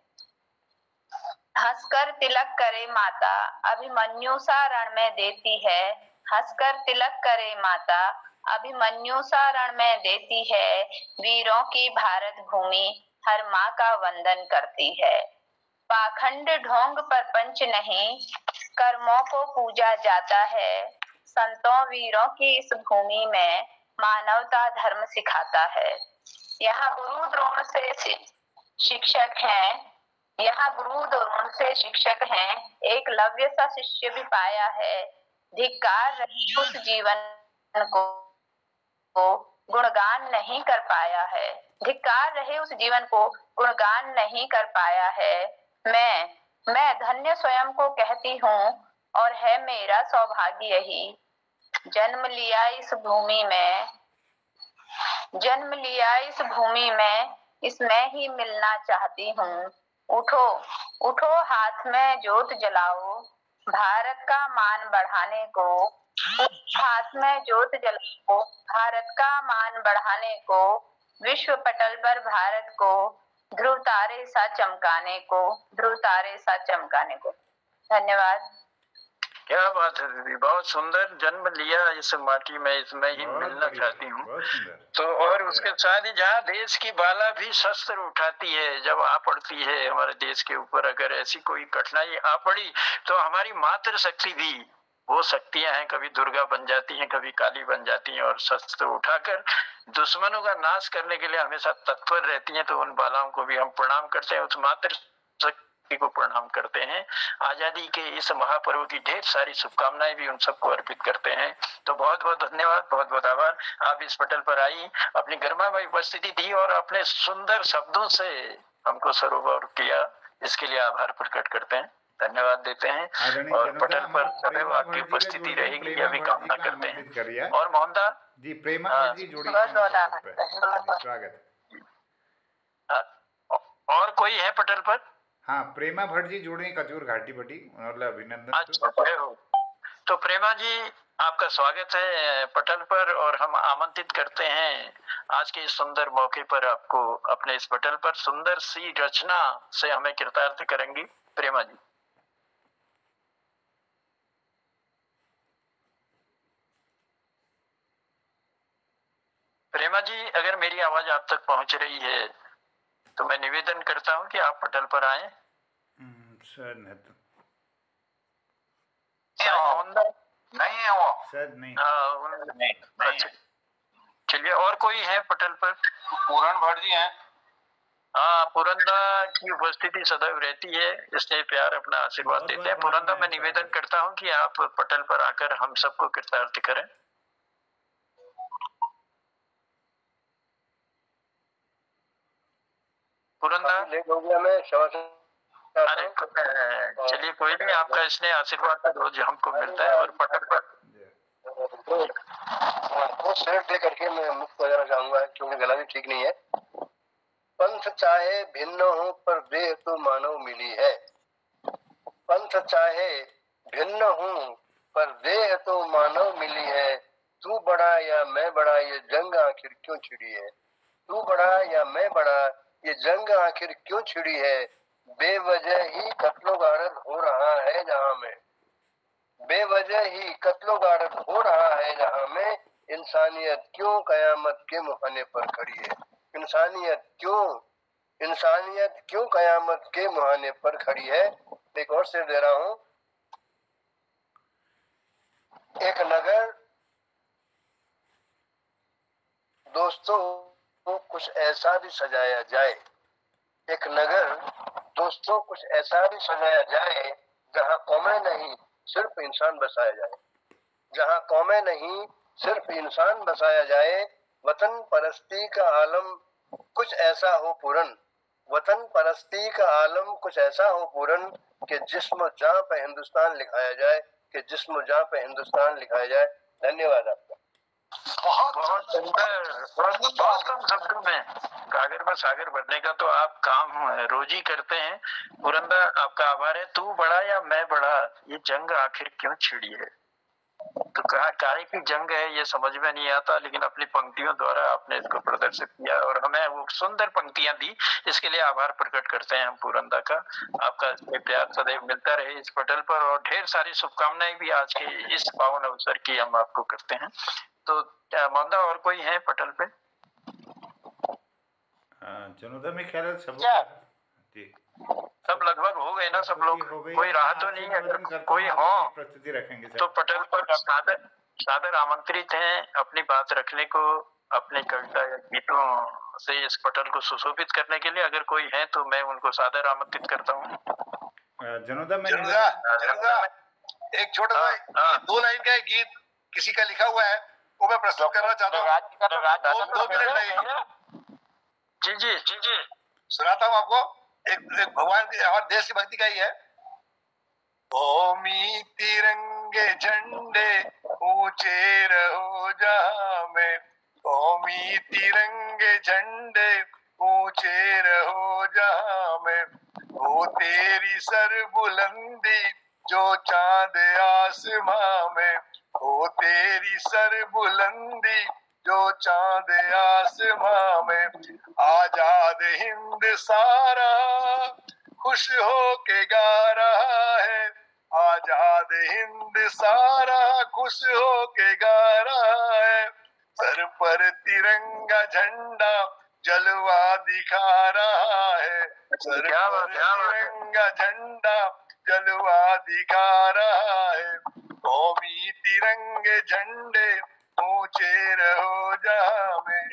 हंसकर तिलक करे माता, अभिमन्यु सा रण में देती है। हंसकर तिलक करे माता, अभिमन्यु सा रण में देती है। वीरों की भारत भूमि हर माँ का वंदन करती है। पाखंड ढोंग पर पंच नहीं, कर्मों को पूजा जाता है। संतों वीरों की इस भूमि में मानवता धर्म सिखाता है। यहाँ गुरु द्रोण से शिक्षक हैं, यहाँ गुरु द्रोण से शिक्षक हैं। एक लव्य सा शिष्य भी पाया है। धिक्कार रही उस जीवन को गुणगान नहीं कर पाया है। धिक्कार रहे उस जीवन को गुणगान नहीं कर पाया है। मैं धन्य स्वयं को कहती हूँ, और है मेरा सौभाग्य यही। जन्म लिया इस भूमि में, इसमें ही मिलना चाहती हूँ। उठो हाथ में जोत जलाओ, भारत का मान बढ़ाने को। हाथ में जोत जलाओ, भारत का मान बढ़ाने को। विश्व पटल पर भारत को ध्रुव तारे सा चमकाने को। धन्यवाद।
क्या बात है दीदी, बहुत सुंदर। जन्म लिया इस माटी में, इसमें ही मिलना चाहती हूँ। तो और उसके साथ ही जहाँ देश की बाला भी शस्त्र उठाती है, जब आ पड़ती है हमारे देश के ऊपर, अगर ऐसी कोई कठिनाई आ पड़ी तो हमारी मातृ शक्ति भी, वो शक्तियां हैं, कभी दुर्गा बन जाती हैं, कभी काली बन जाती हैं, और शस्त्र उठाकर दुश्मनों का नाश करने के लिए हमेशा तत्पर रहती हैं। तो उन बालाओं को भी हम प्रणाम करते हैं, उस मातृ को प्रणाम करते हैं। आजादी के इस महापर्व की ढेर सारी शुभकामनाएं भी उन सबको अर्पित करते हैं। तो बहुत बहुत धन्यवाद, बहुत बहुत आभार। आप इस पटल पर आई, अपनी गर्मामय उपस्थिति दी और अपने सुंदर शब्दों से हमको सरोवर किया, इसके लिए आभार प्रकट करते हैं, धन्यवाद देते हैं। और पटल पर सदैव आपकी उपस्थिति रहेगी, यह भी कामना करते हैं। और मोहनदा
जी, प्रेमा जी जुड़ी, स्वागत।
और कोई है पटल पर?
हाँ, प्रेमा भट्ट जी जुड़े खजूर घाटी बटी, अभिनंदन।
अच्छा, तो प्रेमा जी आपका स्वागत है पटल पर, और हम आमंत्रित करते हैं आज के इस सुंदर मौके पर आपको अपने इस पटल पर सुंदर सी रचना से हमें कृतार्थ करेंगी। प्रेमा जी। प्रेमा जी, अगर मेरी आवाज आप तक पहुंच रही है तो मैं निवेदन करता हूं कि आप पटल पर आए।
नहीं है वो,
शायद नहीं।
अच्छा, चलिए, और कोई है पटल पर?
पूरण भट्ट जी हैं।
हाँ, पुरंदा की उपस्थिति सदैव रहती है, इसलिए प्यार अपना आशीर्वाद देते हैं। पुरंदा, मैं निवेदन करता हूँ कि आप पटल पर आकर हम सबको कृतार्थ करें। पुरंदा, अरे चलिए, कोई नहीं, आपका स्नेह आशीर्वाद तो रोज हमको मिलता है। और पटल पर
दो शेर दे करके मैं मुक्त हो जाना चाहूंगा, क्योंकि गला भी ठीक नहीं है। पंथ चाहे भिन्न हो पर देह तो मानव मिली है। पंथ चाहे भिन्न हूँ पर देह तो मानव मिली है। तू बड़ा या मैं बड़ा ये जंग आखिर क्यों छिड़ी है। तू बड़ा या मैं बड़ा ये जंग आखिर क्यों छिड़ी है। बेवजह ही कत्लो गारत हो रहा है जहां में, बेवजह ही कत्लो गारत हो रहा है जहां में, इंसानियत क्यों कयामत के मुहाने पर खड़ी है। इंसानियत क्यों कयामत के मुहाने पर खड़ी है। एक और शेर दे रहा हूं। एक नगर दोस्तों को कुछ ऐसा भी सजाया जाए, एक नगर दोस्तों कुछ ऐसा भी सजाया जाए, जहां कौमें नहीं सिर्फ इंसान बसाया जाए, जहां कौमें नहीं सिर्फ इंसान बसाया जाए। वतन परस्ती का आलम कुछ ऐसा हो पूरन, वतन परस्ती का आलम कुछ ऐसा हो पूरन, कि जिस्म जां पे हिंदुस्तान लिखाया जाए, कि जिस्म जां पे हिंदुस्तान लिखाया जाए। धन्यवाद आपका।
बहुत सुंदर। बहुत कम शब्दों में गागर में सागर भरने का तो आप काम रोज ही करते हैं। पुरंदा आपका आभार है। तू बड़ा या मैं बड़ा, ये जंग आखिर क्यों छिड़ी है। तो कहा काहे की जंग है ये समझ में नहीं आता, लेकिन अपनी पंक्तियों द्वारा आपने इसको प्रदर्शित किया और हमें वो सुंदर पंक्तियां दी, इसके लिए आभार प्रकट करते हैं हम पुरंदा का। आपका प्यार सदैव मिलता रहे इस पटल पर, और ढेर सारी शुभकामनाएं भी आज के इस पावन अवसर की हम आपको करते हैं। तो मोहनदा और कोई है पटल पे?
जनोदा में ख्याल है सब जी
सब लगभग हो गए ना सब लोग, कोई रहा तो नहीं है। अगर कोई हो
प्रस्तुति रखेंगे
तो पटल पर सादर आमंत्रित हैं अपनी बात रखने को, अपने कविता या गीतों से इस पटल को सुशोभित करने के लिए। अगर कोई है तो मैं उनको सादर आमंत्रित करता हूँ।
जनोदा में
एक छोटा सा 2 लाइन का गीत किसी का लिखा हुआ है, वो मैं प्रस्तुत करना चाहता हूँ। 2 मिनट लगेंगे।
जी जी जी जी
सुनाता हूँ आपको। एक भगवान की हमारे देश की भक्ति का ही है। कौमी तिरंगे झंडे ऊंचे रहो जहां में, कौमी तिरंगे झंडे ऊंचे रहो जहां में, वो तेरी सर बुलंदी जो चांद आसमां में, वो तेरी सर बुलंदी जो चांद आसमां में। आजाद हिंद सारा खुश हो के गा रहा है, आजाद हिंद सारा खुश हो के गा रहा है। सर पर तिरंगा झंडा जलवा दिखा रहा है, सर पर तिरंगा झंडा जलवा दिखा रहा है। कौमी तिरंगे झंडे ऊंचे रहो जहां में,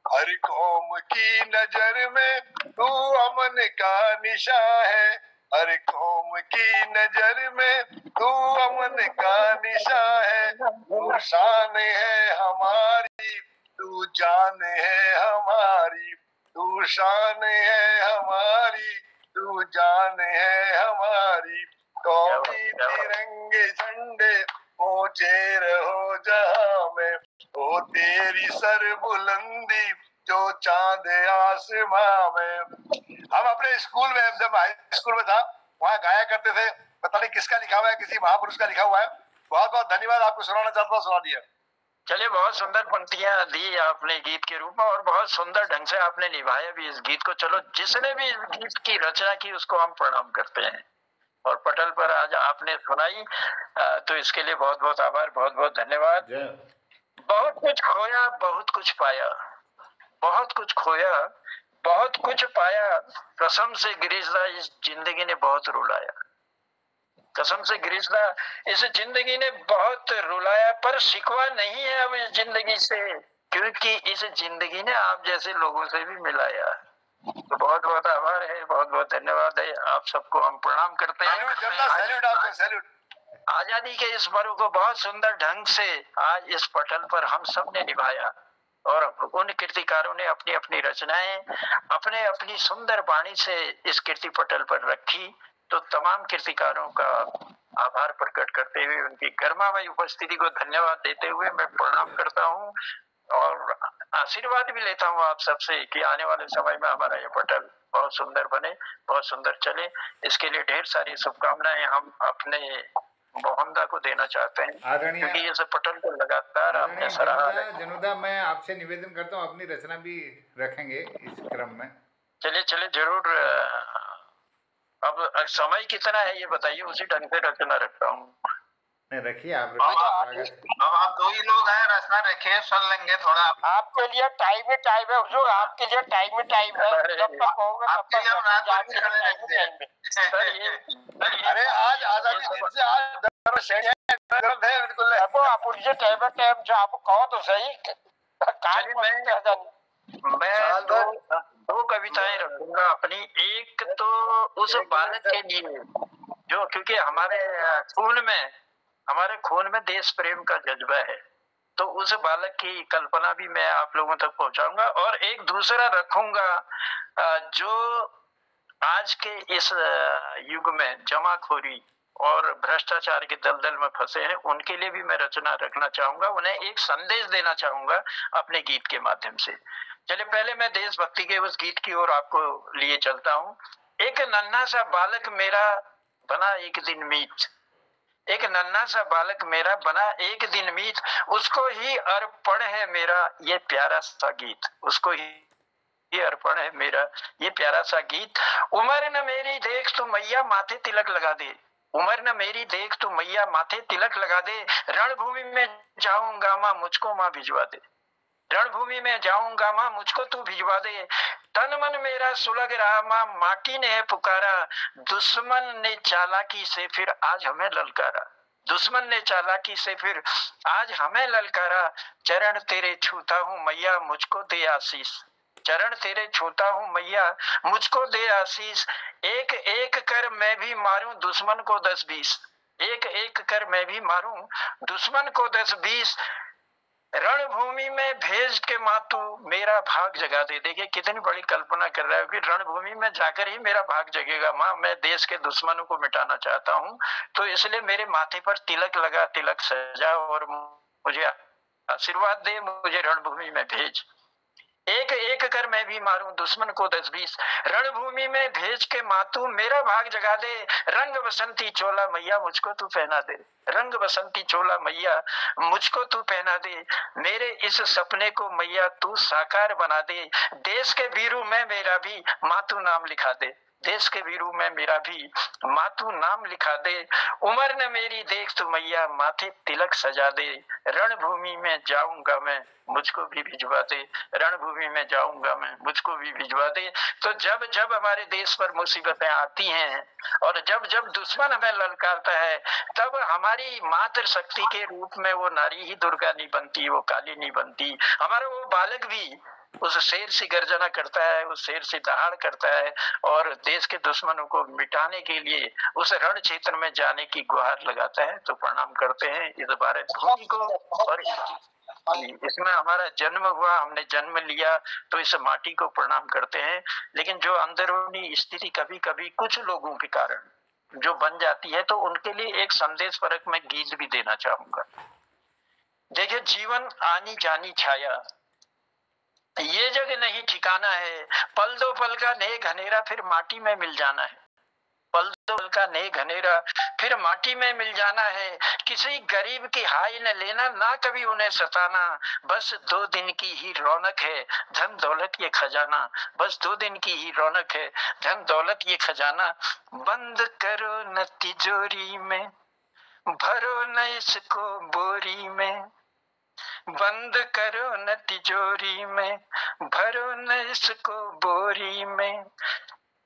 हर कौम की नजर में तू अमन का निशान है, हर कौम की नजर में तू अमन का निशान है। तू शान है हमारी, तू जान है हमारी, तू शान है हमारी, तू जान है हमारी। कौमी तिरंगे झंडे ऊंचे रहो जहां में, ओ तेरी सर बुलंदी जो चांद आसमां में। हम अपने स्कूल में, जब हाई स्कूल में था, वहाँ गाया करते थे। पता नहीं किसका लिखा हुआ है, किसी महापुरुष का लिखा हुआ है। बहुत बहुत धन्यवाद। आपको सुनाना चाहता हूँ, सुना दिया।
चलिए, बहुत सुंदर पंक्तियां दी आपने गीत के रूप में, और बहुत सुंदर ढंग से आपने निभाया भी इस गीत को। चलो, जिसने भी इस गीत की रचना की उसको हम प्रणाम करते हैं, और पटल पर आज आपने सुनाई तो इसके लिए बहुत बहुत आभार, बहुत बहुत धन्यवाद। बहुत कुछ खोया, बहुत कुछ पाया, बहुत कुछ खोया, बहुत कुछ पाया, कसम से गिरिजा इस जिंदगी ने बहुत रुलाया, कसम से गिरिजा इस जिंदगी ने बहुत रुलाया। पर शिकवा नहीं है अब इस जिंदगी से, क्योंकि इस जिंदगी ने आप जैसे लोगों से भी मिलाया। तो बहुत बहुत आभार है, बहुत बहुत धन्यवाद है। आप सबको हम प्रणाम करते हैं। आजादी के इस पर्व को बहुत सुंदर ढंग से आज इस पटल पर हम सब ने निभाया, और उन कीर्तिकारों ने अपनी अपनी रचनाएं अपने अपनी सुंदर वाणी से इस कीर्ति पटल पर रखी। तो तमाम कीर्तिकारों का आभार प्रकट करते हुए, उनकी गर्मामय उपस्थिति को धन्यवाद देते हुए मैं प्रणाम करता हूँ, और आशीर्वाद भी लेता हूँ आप सबसे कि आने वाले समय में हमारा ये पटल बहुत सुंदर बने, बहुत सुंदर चले। इसके लिए ढेर सारी शुभकामनाएं हम अपने मोहनदा को देना चाहते हैं, क्योंकि ये सब पटल को लगातार आपने सराहा है।
जनोदा, मैं आपसे निवेदन करता हूँ, अपनी रचना भी रखेंगे इस क्रम में।
चलिए चलिए जरूर। अब समय कितना है ये बताइए, उसी ढंग से रचना रखता हूँ।
नहीं रखिए आप,
अब आप 2 ही लोग हैं, रचना रखिए, सुन लेंगे थोड़ा।
आपके लिए टाइम ही टाइम है हुजूर, आपके लिए टाइम ही टाइम है, जब तक कहोगे
आपके लिए हम रात भर भी खड़े रहते हैं।
अरे आज आजादी दिन से आज बिल्कुल
आप उनसे टाइम है टाइम, जो आप कहो तो सही।
मैं दो कविताएं रखूंगा अपनी। एक तो उस बालक के लिए जो, क्योंकि हमारे खून में देश प्रेम का जज्बा है, तो उस बालक की कल्पना भी मैं आप लोगों तक पहुंचाऊंगा। और एक दूसरा रखूंगा जो आज के इस युग में जमाखोरी और भ्रष्टाचार के दलदल में फंसे हैं, उनके लिए भी मैं रचना रखना चाहूंगा, उन्हें एक संदेश देना चाहूंगा अपने गीत के माध्यम से। चलिए पहले मैं देशभक्ति के उस गीत की ओर आपको लिए चलता हूँ। एक नन्हा सा बालक मेरा बना एक दिन मीत, एक नन्हा सा बालक मेरा बना एक दिन मीत, उसको ही अर्पण है मेरा ये प्यारा सा गीत, उसको ही अर्पण है मेरा ये प्यारा सा गीत। उम्र न मेरी देख तू मैया माथे तिलक लगा दे, उम्र न मेरी देख तू मैया माथे तिलक लगा दे, रणभूमि में जाऊंगा माँ मुझको माँ भिजवा दे, रणभूमि में जाऊंगा माँ मुझको तू भिजवा दे, तन मन मेरा सुलग रहा माँ माटी ने है पुकारा, दुश्मन ने चालाकी से फिर आज हमें ललकारा, दुश्मन ने चालाकी से फिर आज हमें ललकारा, चरण तेरे छूता हूँ मैया मुझको दे आशीष, चरण तेरे छूता हूँ मैया मुझको दे आशीष, एक एक कर मैं भी मारूं दुश्मन को 10-20, एक एक कर मैं भी मारूं दुश्मन को 10-20, रणभूमि में भेज के मातू मेरा भाग जगा दे। देखिए कितनी बड़ी कल्पना कर रहा है कि रणभूमि में जाकर ही मेरा भाग जगेगा माँ, मैं देश के दुश्मनों को मिटाना चाहता हूँ, तो इसलिए मेरे माथे पर तिलक लगा, तिलक सजा और मुझे आशीर्वाद दे, मुझे रणभूमि में भेज, एक एक कर मैं भी मारूं दुश्मन को 10-20, रणभूमि में भेज के मातू मेरा भाग जगा दे, रंग बसंती चोला मैया मुझको तू पहना दे, रंग बसंती चोला मैया मुझको तू पहना दे, मेरे इस सपने को मैया तू साकार बना दे, देश के वीरू में मेरा भी मातू नाम लिखा दे, देश के वीरू में मेरा भी मातू नाम लिखा दे, उम्र न मेरी देख तू मैया माथे तिलक सजा दे, रणभूमि में जाऊंगा मैं मुझको भी भिजवा दे, रणभूमि में जाऊंगा मैं मुझको भी भिजवा दे। तो जब जब हमारे देश पर मुसीबतें आती हैं और जब जब दुश्मन हमें ललकारता है, तब हमारी मातृ शक्ति के रूप में वो नारी ही दुर्गा नहीं बनती, वो काली नहीं बनती, हमारा वो बालक भी उस शेर से गर्जना करता है, उस शेर से दहाड़ करता है और देश के दुश्मनों को मिटाने के लिए उस रण क्षेत्र में जाने की गुहार लगाता है। तो प्रणाम करते हैं इस भारत भूमि को, और इसमें हमारा जन्म हुआ, हमने जन्म लिया, तो इस माटी को प्रणाम करते हैं। लेकिन जो अंदरूनी स्थिति कभी कभी कुछ लोगों के कारण जो बन जाती है, तो उनके लिए एक संदेश परक मैं गीत भी देना चाहूंगा। देखिए, जीवन आनी जानी छाया, ये जग नहीं ठिकाना है, पल दो पल का नेह घनेरा फिर माटी में मिल जाना है, पल दो पल का नेह घनेरा फिर माटी में मिल जाना है, किसी गरीब की हाय न लेना, ना कभी उन्हें सताना, बस 2 दिन की ही रौनक है धन दौलत ये खजाना, बस 2 दिन की ही रौनक है धन दौलत ये खजाना, बंद करो न तिजोरी में भरो न इसको बोरी में, बंद करो न तिजोरी में भरो न इसको बोरी में,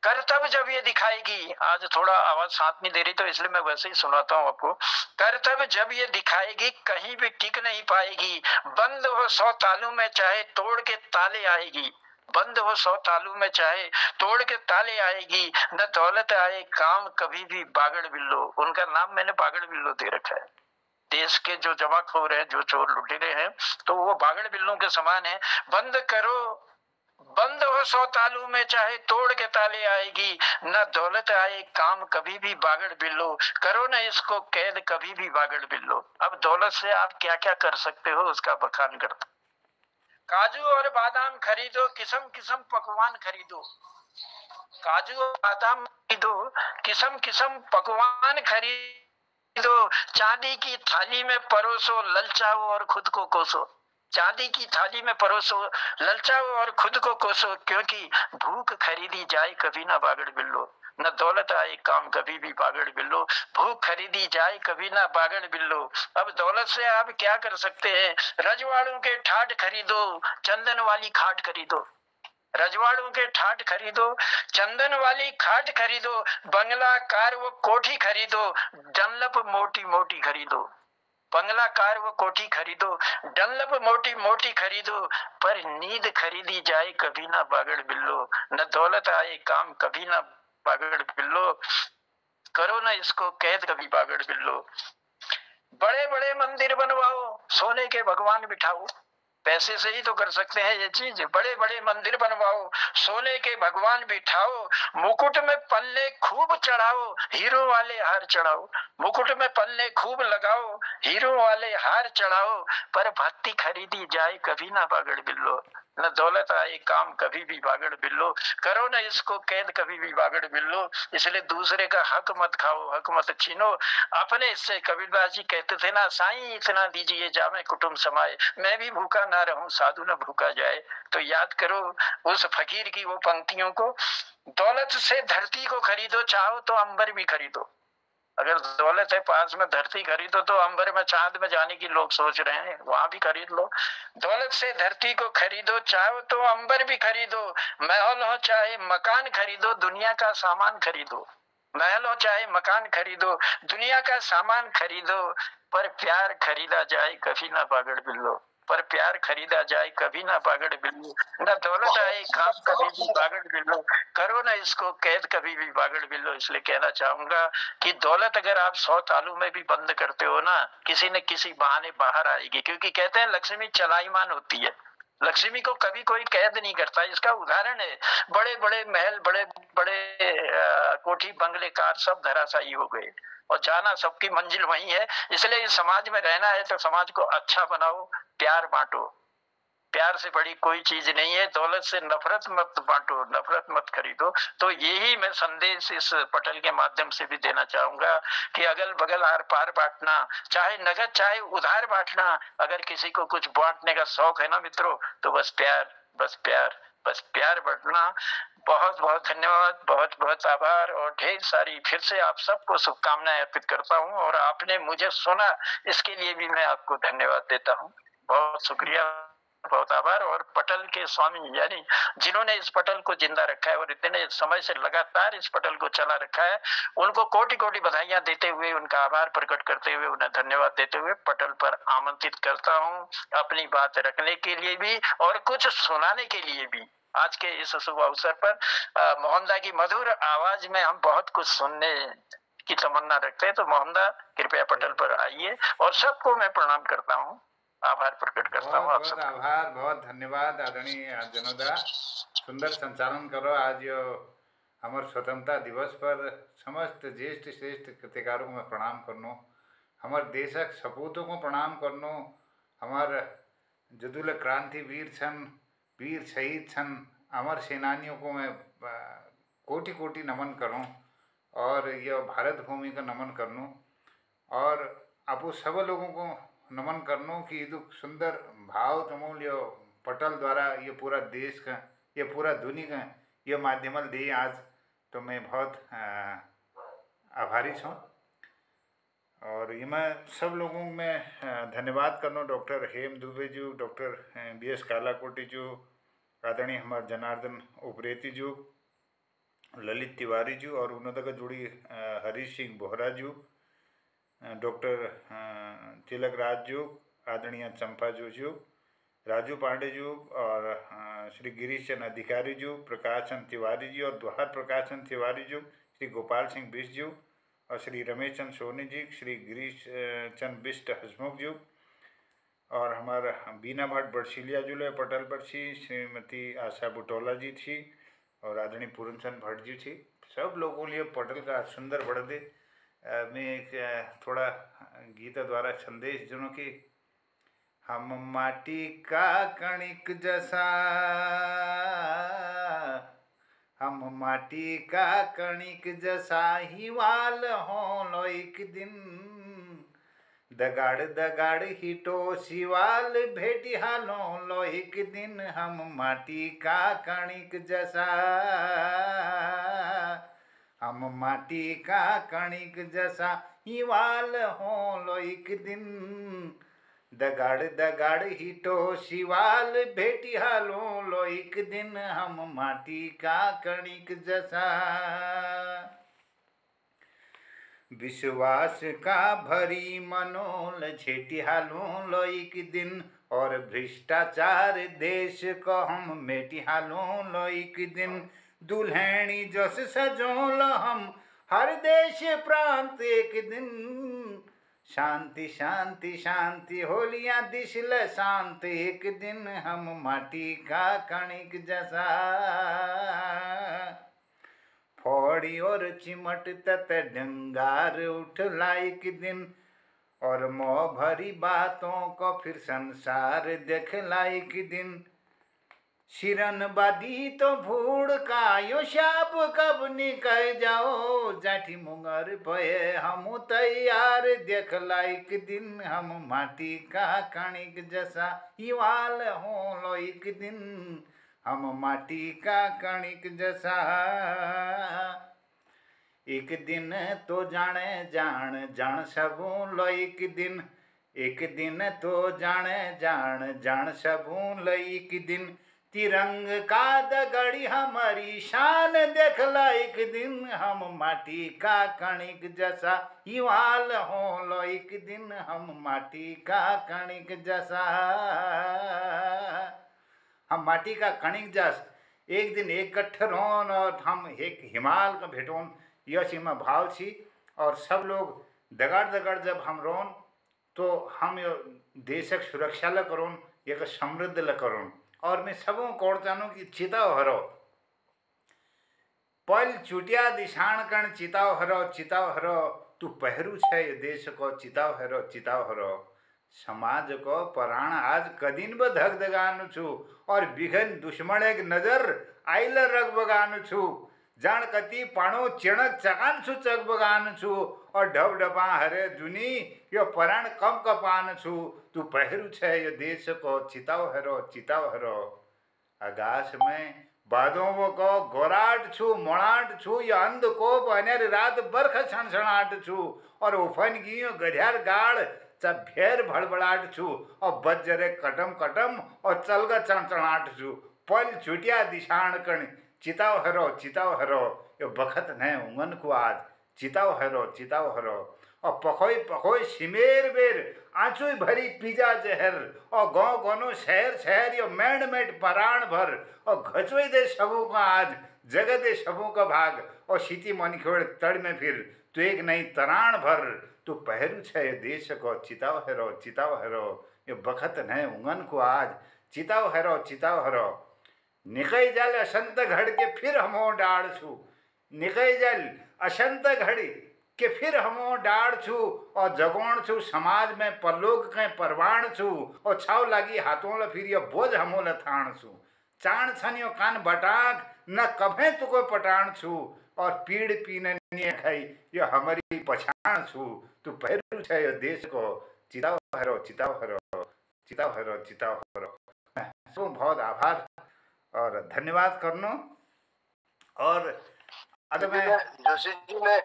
कर्तव्य जब ये दिखाएगी, आज थोड़ा आवाज साथ नहीं दे रही तो इसलिए मैं वैसे ही सुनाता हूँ आपको, कर्तव्य जब ये दिखाएगी कहीं भी टिक नहीं पाएगी, बंद हो 100 तालों में चाहे तोड़ के ताले आएगी, बंद हो 100 तालों में चाहे तोड़ के ताले आएगी, न दौलत आए काम कभी भी बागड़ बिल्लो, उनका नाम मैंने बागड़ बिल्लो दे रखा है। देश के जो जमाखोर हैं, जो चोर लुटेरे हैं, तो वो बागड़ बिल्लों के समान है। बंद करो, बंद हो 100 तालों में चाहे तोड़ के ताले आएगी, न दौलत आए काम कभी भी बागड़ बिल्लो, करो न इसको कैद कभी भी बागड़ बिल्लो। अब दौलत से आप क्या क्या कर सकते हो उसका बखान करता, काजू और बादाम खरीदो, किस्म किस्म पकवान खरीदो, काजू और बादाम खरीदो, किस्म किस्म पकवान खरीदो, चांदी की थाली में परोसो, ललचाओ और खुद को कोसो, चांदी की थाली में परोसो, ललचाओ और खुद को कोसो, क्योंकि भूख खरीदी जाए कभी ना बागड़ बिल्लो, न दौलत आए काम कभी भी बागड़ बिल्लो। भूख खरीदी जाए कभी ना बागड़ बिल्लो। अब दौलत से आप क्या कर सकते हैं? रजवाड़ों के ठाठ खरीदो, चंदन वाली खाट खरीदो। रजवाड़ों के ठाठ खरीदो, चंदन वाली खाट खरीदो, बंगला कार वो कोठी खरीदो, डनलप मोटी मोटी खरीदो। बंगला कार वो कोठी खरीदो, डनलप मोटी मोटी खरीदो, पर नींद खरीदी जाए कभी ना बागड़ बिल्लो, न दौलत आए काम कभी ना बागड़ बिल्लो, करो ना इसको कैद कभी बागड़ बिल्लो। बड़े बड़े मंदिर बनवाओ, सोने के भगवान बिठाओ, पैसे से ही तो कर सकते हैं ये चीज। बड़े बड़े मंदिर बनवाओ, सोने के भगवान बिठाओ, मुकुट में पल्ले खूब चढ़ाओ, हीरो वाले हार चढ़ाओ। मुकुट में पल्ले खूब लगाओ, हीरो वाले हार चढ़ाओ, पर भक्ति खरीदी जाए कभी ना बागड़ बिल्लो, न दौलत आए काम कभी भी बागड़ बिल्लो, करो ना इसको कैद कभी भी बागड़ बिल्लो। इसलिए दूसरे का हक मत खाओ, हक मत छीनो अपने। इससे कबीरदास जी कहते थे ना, साईं इतना दीजिए जामे कुटुंब समाए, मैं भी भूखा ना रहूं साधु न भूखा जाए। तो याद करो उस फकीर की वो पंक्तियों को, दौलत से धरती को खरीदो, चाहो तो अंबर भी खरीदो। अगर दौलत है पास में, धरती खरीदो तो अंबर में चांद में जाने की लोग सोच रहे हैं, वहां भी खरीद लो। दौलत से धरती को खरीदो, चाहो तो अंबर भी खरीदो, महल हो चाहे मकान खरीदो, दुनिया का सामान खरीदो। महल हो चाहे मकान खरीदो, दुनिया का सामान खरीदो, पर प्यार खरीदा जाए कभी ना बागड़ बिल्लो, पर प्यार खरीदा जाए कभी ना बागड़ बिल्लो, न दौलत आए काम कभी भी बागड़ बिल्लो, करो ना इसको कैद कभी भी बागड़ बिल्लो। इसलिए कहना चाहूंगा कि दौलत अगर आप 100 तालू में भी बंद करते हो ना, किसी न किसी बहाने बाहर आएगी, क्योंकि कहते हैं लक्ष्मी चलाईमान होती है, लक्ष्मी को कभी कोई कैद नहीं करता। इसका उदाहरण है, बड़े बड़े महल, बड़े बड़े कोठी बंगले कार सब धराशायी हो गए, और जाना सबकी मंजिल वही है। इसलिए इस समाज में रहना है तो समाज को अच्छा बनाओ, प्यार बांटो, प्यार से बड़ी कोई चीज नहीं है। दौलत से नफरत मत बांटो, नफरत मत खरीदो। तो यही मैं संदेश इस पटल के माध्यम से भी देना चाहूंगा कि अगल बगल आर पार बांटना, चाहे नगद चाहे उधार बांटना। अगर किसी को कुछ बांटने का शौक है ना मित्रों, तो बस प्यार, बस प्यार, बस प्यार बांटना। बहुत बहुत धन्यवाद, बहुत बहुत आभार, और ढेर सारी फिर से आप सबको शुभकामनाएं अर्पित करता हूँ। और आपने मुझे सुना, इसके लिए भी मैं आपको धन्यवाद देता हूँ। बहुत शुक्रिया, बहुत आभार। और पटल के स्वामी यानी जिन्होंने इस पटल को जिंदा रखा है और इतने समय से लगातार इस पटल को चला रखा है, उनको कोटि कोटि बधाइयां देते हुए, उनका आभार प्रकट करते हुए, उन्हें धन्यवाद देते हुए पटल पर आमंत्रित करता हूं अपनी बात रखने के लिए भी और कुछ सुनाने के लिए भी। आज के इस शुभ अवसर पर मोहनदा की मधुर आवाज में हम बहुत कुछ सुनने की तमन्ना रखते हैं। तो मोहनदा कृपया पटल पर आइए, और सबको मैं प्रणाम करता हूँ, आभार प्रकट करता हूँ आप
बहुत आभार, बहुत धन्यवाद आदरणीय जनोदा। सुंदर संचालन करो। आज हमार स्वतंत्रता दिवस पर समस्त ज्येष्ठ श्रेष्ठ कृतिकारों में प्रणाम करनो, हमार देशक सपूतों को प्रणाम करनो, हमार जदुल क्रांति वीर छन, वीर शहीद छन, अमर सेनानियों को मैं कोटि कोटि नमन करूँ, और यह भारत भूमि का नमन करनो, और आपो सब लोगों को नमन करनो कि ये सुंदर भाव तमूल्य पटल द्वारा ये पूरा देश का, ये पूरा दुनिया का ये माध्यमल दे आज। तो मैं बहुत आभारी छूँ। और ये मैं सब लोगों में धन्यवाद करनो, डॉक्टर हेम दुबे जी, डॉक्टर BS कालाकोटी जी, आदरणीय हमारे जनार्दन उप्रेती जी, ललित तिवारी जी, और उन्होंने का जुड़ी हरीश सिंह बोहरा जी, डॉक्टर तिलक राज जी, आदरणीय चंपा जी, राजू पांडे जी, और श्री गिरीश चंद अधिकारी जी, प्रकाश चंद तिवारी जी, और द्वार प्रकाश चंद तिवारी जी, श्री गोपाल सिंह बिष्ट जी, और श्री रमेश चंद सोनी जी, श्री गिरीश चंद बिष्ट हसमुख जी, और हमारा बीना भट्ट बड़सिलिया जी पटल बड़सी, श्रीमती आशा बुटोला जी थी, और आदरणीय पूरनचंद भट्ट जी थी। सब लोगों लिए पटल का सुंदर बढ़ दे। मैं एक थोड़ा गीत द्वारा संदेश दूँ कि हम माटी का कणिक जैसा, हम माटी का कणिक जैसा ही वाल हो लो एक दिन, दगाड़ दगाड़ हिटो शिवाल भेटी हालो लो एक दिन हम माटी का कणिक जैसा, हम माटी का कणिक जैसा हिवाल हो लो एक दिन, दगाड़ दगाड़ हिटो शिवाल भेटी हालो लो एक दिन हम माटी का कणिक जैसा। विश्वास का भरी मनोल झेटी हालूं लो एक दिन, और भ्रष्टाचार देश को हम मेटी हालूं लो एक दिन, दुल्हनी जस सजोल हम हर देश प्रांत एक दिन, शांति शांति शांति होलियां दिशल शांत एक दिन हम माटी का कणिक जैसा, फोड़ी और चिमट तत डंगार उठ लाइक दिन, और मोह भरी बातों को फिर संसार देख लाइक दिन, शिरन बादी तो भूड़ का यो शाप कब निकल जाओ, जाठी मुंगर पे हम तैयार देख लाइक दिन हम माटी का कणिक जैसा हिवाल हो लो एक दिन, हम माटी का कणिक जैसा। एक दिन तो जाने जान जान सबू लो एक दिन, एक दिन तो जाने जान जान सबू लो एक दिन, तिरंग का दगड़ी हमारी शान देख ला एक दिन हम माटी का कणिक जैसा हिवाल हो लो एक दिन हम माटी का कणिक जैसा, हम माटी का कणिक जस एक दिन एकट्ठ रोन और हम एक हिमाल का भेटोन यह सीमा भाव छी, और सब लोग दगाड़ दगाड़ जब हम रोन तो हम देशक सुरक्षा ल करोन एक समृद्ध ल करोन, और मैं सबों कोड़ चाहूँ कि चिताव हरो पल चुटिया दिशाण कण चिताव हरो तू पहरू छे देश को चिताव हरो, समाज को प्राण आज कदीन ब धग दगानु छु, और बिघन दुश्मन एक नजर आइल रग बगानु छु, जान कति पाणो चिणक चकान छु चक बगानु छु, और ढब ढपा हरे जुनी यो प्राण कम कपान छु, तू पहरू छे यो देश को चिताव हरो, आकाश में बादों को गोराट छु मोड़ाट छु, यो अंध कोप अनेर रात बरख छणछणाट छु, और उफन गियो गध्यार गाड़ चभेर भड़बड़ाट छु, और बज्जरे कटम कटम और चलग चणचणाट छु, पल छुटिया दिशाण कण चिताव हरो यो बखत न उंगन को आज चिताव हरो, और पखोई सिमेर बेर आंचुई भरी पिजा जहर, और गाँव गनो शहर यो मैंड मेट पराण भर, और घचोई दे सबों का आज जगह दे सबों का भाग, और सीती मन खेड़ तड़ में फिर तू एक नई तराण भर, तू पहरू छे देश को चिताव हरो यो बखत न उंगन को आज चिताव हरो, निकई जल अशंत घड़ के फिर हमो डाड़ छु, निकई जल अशंत घड़ी के फिर हमो डाड़ छु, और जगोण छु समाज में परलोक के परवाण छु, और छाव लागी हाथों ल फिर यो बोझ हमो ल थाण छु, चाण छन यो कान बटाक न कभे तुको पटाण छु, और पीड़ पीने खाई यो हमारी पछाण छु, तू पहरू छे यो देश को चिताव हरो। बहुत आभार और धन्यवाद करनो। और
जोशी जी मैं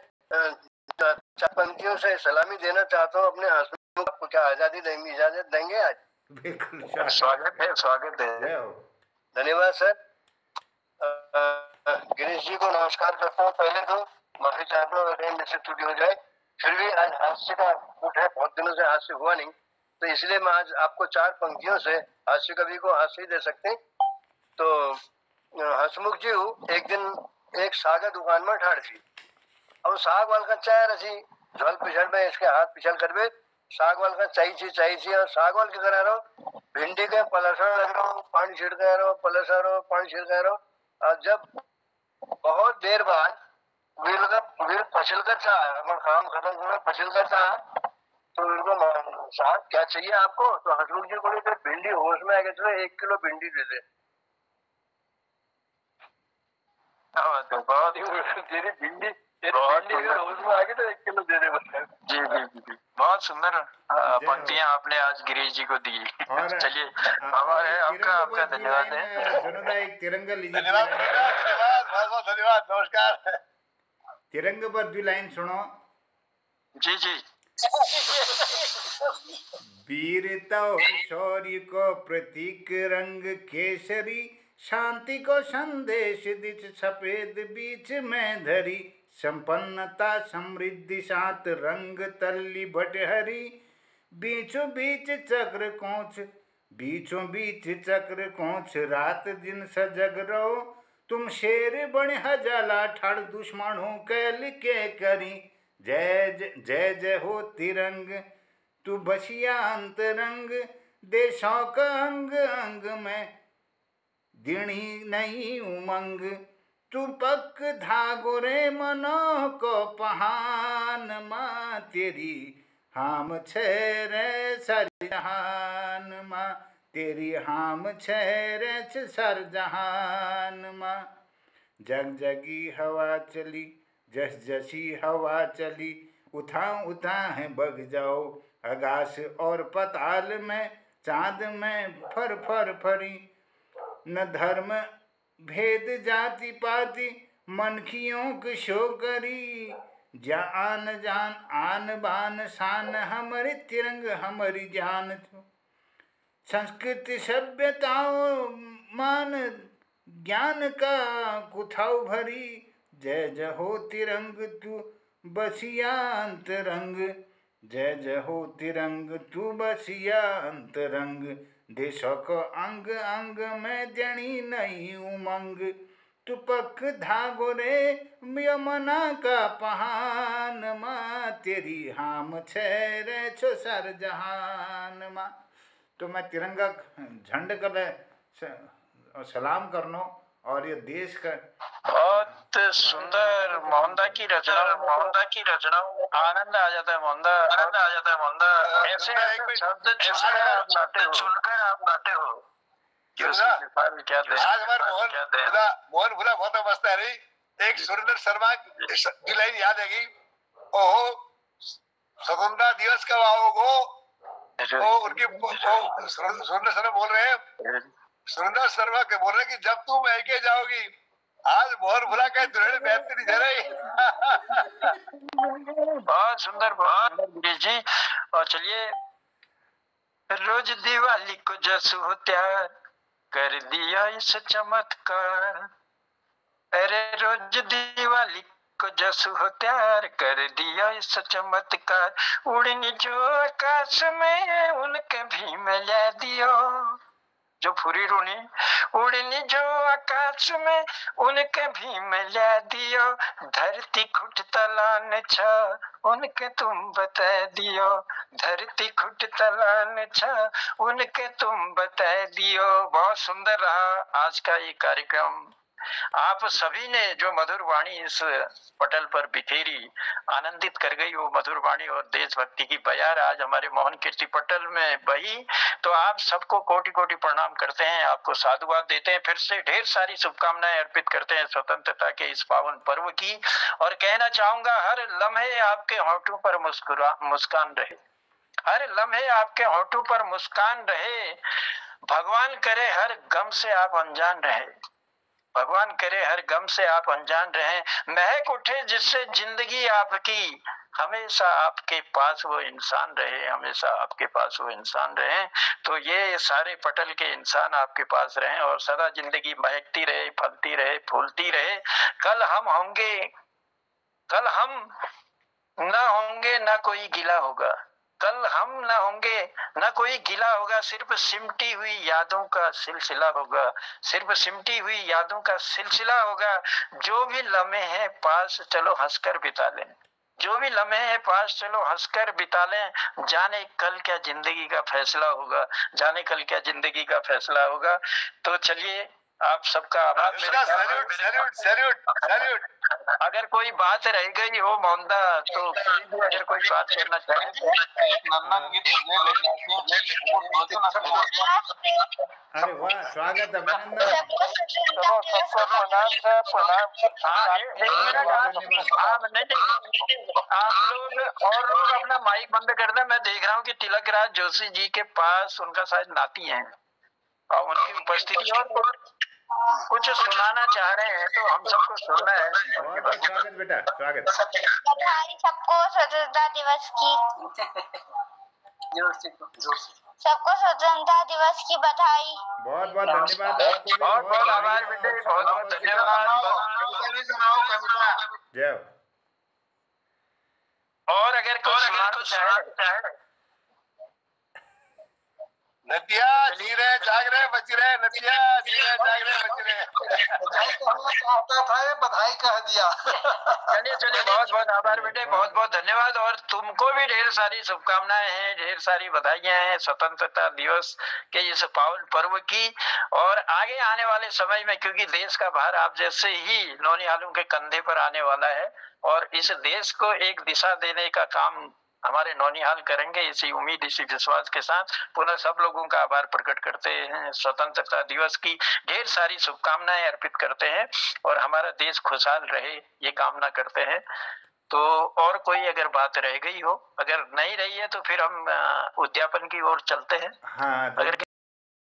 चार पंक्तियों से सलामी देना चाहता हूँ अपने हस्बैंड को, क्या आजादी देंगे, इजाजत देंगे आज?
बिल्कुल स्वागत है।
धन्यवाद सर। गिरीश जी को नमस्कार करता हूँ। पहले तो माफी चाहता हूँ अगर मेरे से त्रुटि हो जाए, फिर भी आज हास्य का उठ है, बहुत दिनों से हास्य हुआ नहीं, तो इसलिए मैं आज आपको चार पंक्तियों से हास्य कवि को हास्य ही दे सकते हैं। तो हसमुख जी एक दिन एक साग दुकान में ठाड़ थी, अब साग वाल का चाय रसी झोल पिछड़ में इसके हाथ पिछल कर बे साग वाल का चाहिए और साग वाल के करा रहो भिंडी के पलसर लग रहा हूँ, पानी छिड़का रहो, पलसर रहो, पानी छिड़का रहो, और जब बहुत देर बाद वीर पछल कर चाह काम खत्म हुआ, पछल कर चाह तो उनको साहब क्या चाहिए आपको, तो हसमुख जी को लेकर भिंडी होश में आ गए, चलो 1 किलो भिंडी दे दे।
तो बहुत ही तेरी भिंडी
उसमें आगे तो 1 किलो दे दे बस।
जी जी जी, बहुत सुंदर पंक्तियां आपने आज गिरीश जी को दी।
और
चलिए हमारे आपका धन्यवाद है।
जनोदा एक तिरंगा लीजिए।
धन्यवाद धन्यवाद, बहुत बहुत धन्यवाद, नमस्कार।
तिरंगे पर 2 लाइन सुनो।
जी जी।
वीरता और शौर्य को प्रतीक रंग केसरी, शांति को संदेश दिच सफेद बीच में धरी, संपन्नता समृद्धि सात रंग तल्ली भटहरी, बीचों बीच चक्र कोच, बीचों बीच चक्र कोच, रात दिन सजग रहो, तुम शेर बन हजाला ठाड़ दुश्मनों कैल के करी, जय जय जय हो तिरंग तू बसिया अंतरंग, देशों का अंग अंग में दिणी नहीं उमंग, तू पक धागो रे मनो को पहान, माँ तेरी हाम छे रे सर जहान, माँ तेरी हाम छे रे सर जहान, माँ जग जगी हवा चली, जस जसी हवा चली, उठा उठा है बग जाओ, आकाश और पताल में चांद में फर फर फरी, न धर्म भेद जाति पाति मनखियों की शो करी, जान जान आन बान शान हमारे तिरंग हमारी जान, संस्कृति सभ्यताओं मान ज्ञान का कुथाऊ भरी, जय जय हो तिरंग तू बसिया अंतरंग, जय जय हो तिरंग तू बसिया अंतरंग, देशों को अंग अंग में जनी नहीं उमंग, तू पक धागो रे यमुना का पहान, माँ तेरी हाम छे रे छो सर जहान, माँ। तो मैं तिरंगा झंडे का सलाम करनो और ये देश का
बहुत सुंदर मोहनदा की रचना आनंद आ जाता है। मोहनदा ऐसे शब्द चुनकर आप लाते हो। क्या दे
आज हमारे मोहन भुला बहुत मस्त है। एक सुरेंद्र शर्मा की लाइन याद है, ओहो स्वतंत्रता दिवस कब आओगो, उनकी सुरेंद्र शर्मा बोल रहे हैं, सुरेंद्र शर्मा के बोल रहे हैं कि जब तुम मैके जाओगी, आज मोहन भुला का दुल्हन बेहतरीन दे रही।
बहुत सुंदर गिरीश जी। और चलिए, रोज दिवाली को जसु हो त्यार कर दिया इस चमत्कार, अरे रोज दिवाली को जसु हो त्यार कर दिया इस चमत्कार, उड़नी जो आकाश में उनके भी मिला दियो, जो फुरी रूनी उड़नी जो आकाश में उनके भी मिला दियो, धरती खुट तलान छ उनके तुम बता दियो, धरती खुट तलान छ उनके तुम बता दियो। बहुत सुंदर रहा आज का ये कार्यक्रम। आप सभी ने जो मधुर वाणी इस पटल पर बिखेरी, आनंदित कर गई वो मधुर वाणी और देशभक्ति की बयार आज हमारे मोहन कीर्ति पटल में बही। तो आप सबको कोटि कोटि प्रणाम करते हैं, आपको साधुवाद देते हैं, फिर से ढेर सारी शुभकामनाएं अर्पित करते हैं स्वतंत्रता के इस पावन पर्व की। और कहना चाहूंगा, हर लम्हे आपके होठों पर मुस्कान रहे, हर लम्हे आपके होठों पर मुस्कान रहे, भगवान करे हर गम से आप अनजान रहे, भगवान करे हर गम से आप अनजान रहें, महक उठे जिससे जिंदगी आपकी, हमेशा आपके पास वो इंसान रहे, हमेशा आपके पास वो इंसान रहे। तो ये सारे पटल के इंसान आपके पास रहें और सदा जिंदगी महकती रहे, फलती रहे, फूलती रहे। कल हम होंगे, कल हम ना होंगे, ना कोई गिला होगा, कल हम ना होंगे ना कोई गिला होगा, सिर्फ सिमटी हुई यादों का सिलसिला होगा, सिर्फ सिमटी हुई यादों का सिलसिला होगा। जो भी लम्हे हैं पास चलो हंसकर बिता लें, जो भी लम्हे हैं पास चलो हंसकर बिता लें, जाने कल क्या जिंदगी का फैसला होगा, जाने कल क्या जिंदगी का फैसला होगा। तो चलिए आप सबका आभार।
Salute salute salute salute.
अगर कोई बात रह गई हो मोहनदा तो कोई भी अगर कोई बात करना चाहे
अरे वाह, स्वागत, अभिनंदन।
चलो सबको प्रणाम है, प्रणाम।
आप लोग और लोग अपना माइक बंद कर दें। मैं देख रहा हूँ कि तिलक राज जोशी जी के पास उनका शायद नाती है और उनकी उपस्थिति और कुछ सुनाना चाह रहे हैं तो हम सबको सुनना है।
बहुत बहुत स्वागत बेटा, स्वागत।
बधाई सबको स्वतंत्रता दिवस की। सबको स्वतंत्रता दिवस की बधाई।
बहुत बहुत धन्यवाद आपको भी।
बहुत बहुत आभार बेटे, बहुत बहुत धन्यवाद।
जय हो।
और अगर कोई सुनाना चाहे
नदिया जी रहे जाग रहे बच रहे, नदिया जी रहे जाग रहे बच रहे।
चाहता था ये बधाई कह दिया।
चलिए चलिए, बहुत बहुत आभार बेटे, बहुत बहुत धन्यवाद। और तुमको भी ढेर सारी शुभकामनाएं हैं, ढेर सारी बधाइयां हैं स्वतंत्रता दिवस के इस पावन पर्व की। और आगे आने वाले समय में, क्योंकि देश का भार आप जैसे ही नौनिहालों के कंधे पर आने वाला है और इस देश को एक दिशा देने का काम हमारे नौनिहाल करेंगे, इसी उम्मीद इसी विश्वास के साथ पुनः सब लोगों का आभार प्रकट करते हैं। स्वतंत्रता दिवस की ढेर सारी शुभकामनाएं अर्पित करते हैं और हमारा देश खुशहाल रहे ये कामना करते हैं। तो और कोई अगर बात रह गई हो, अगर नहीं रही है तो फिर हम उद्यापन की ओर चलते हैं।
हाँ,
अगर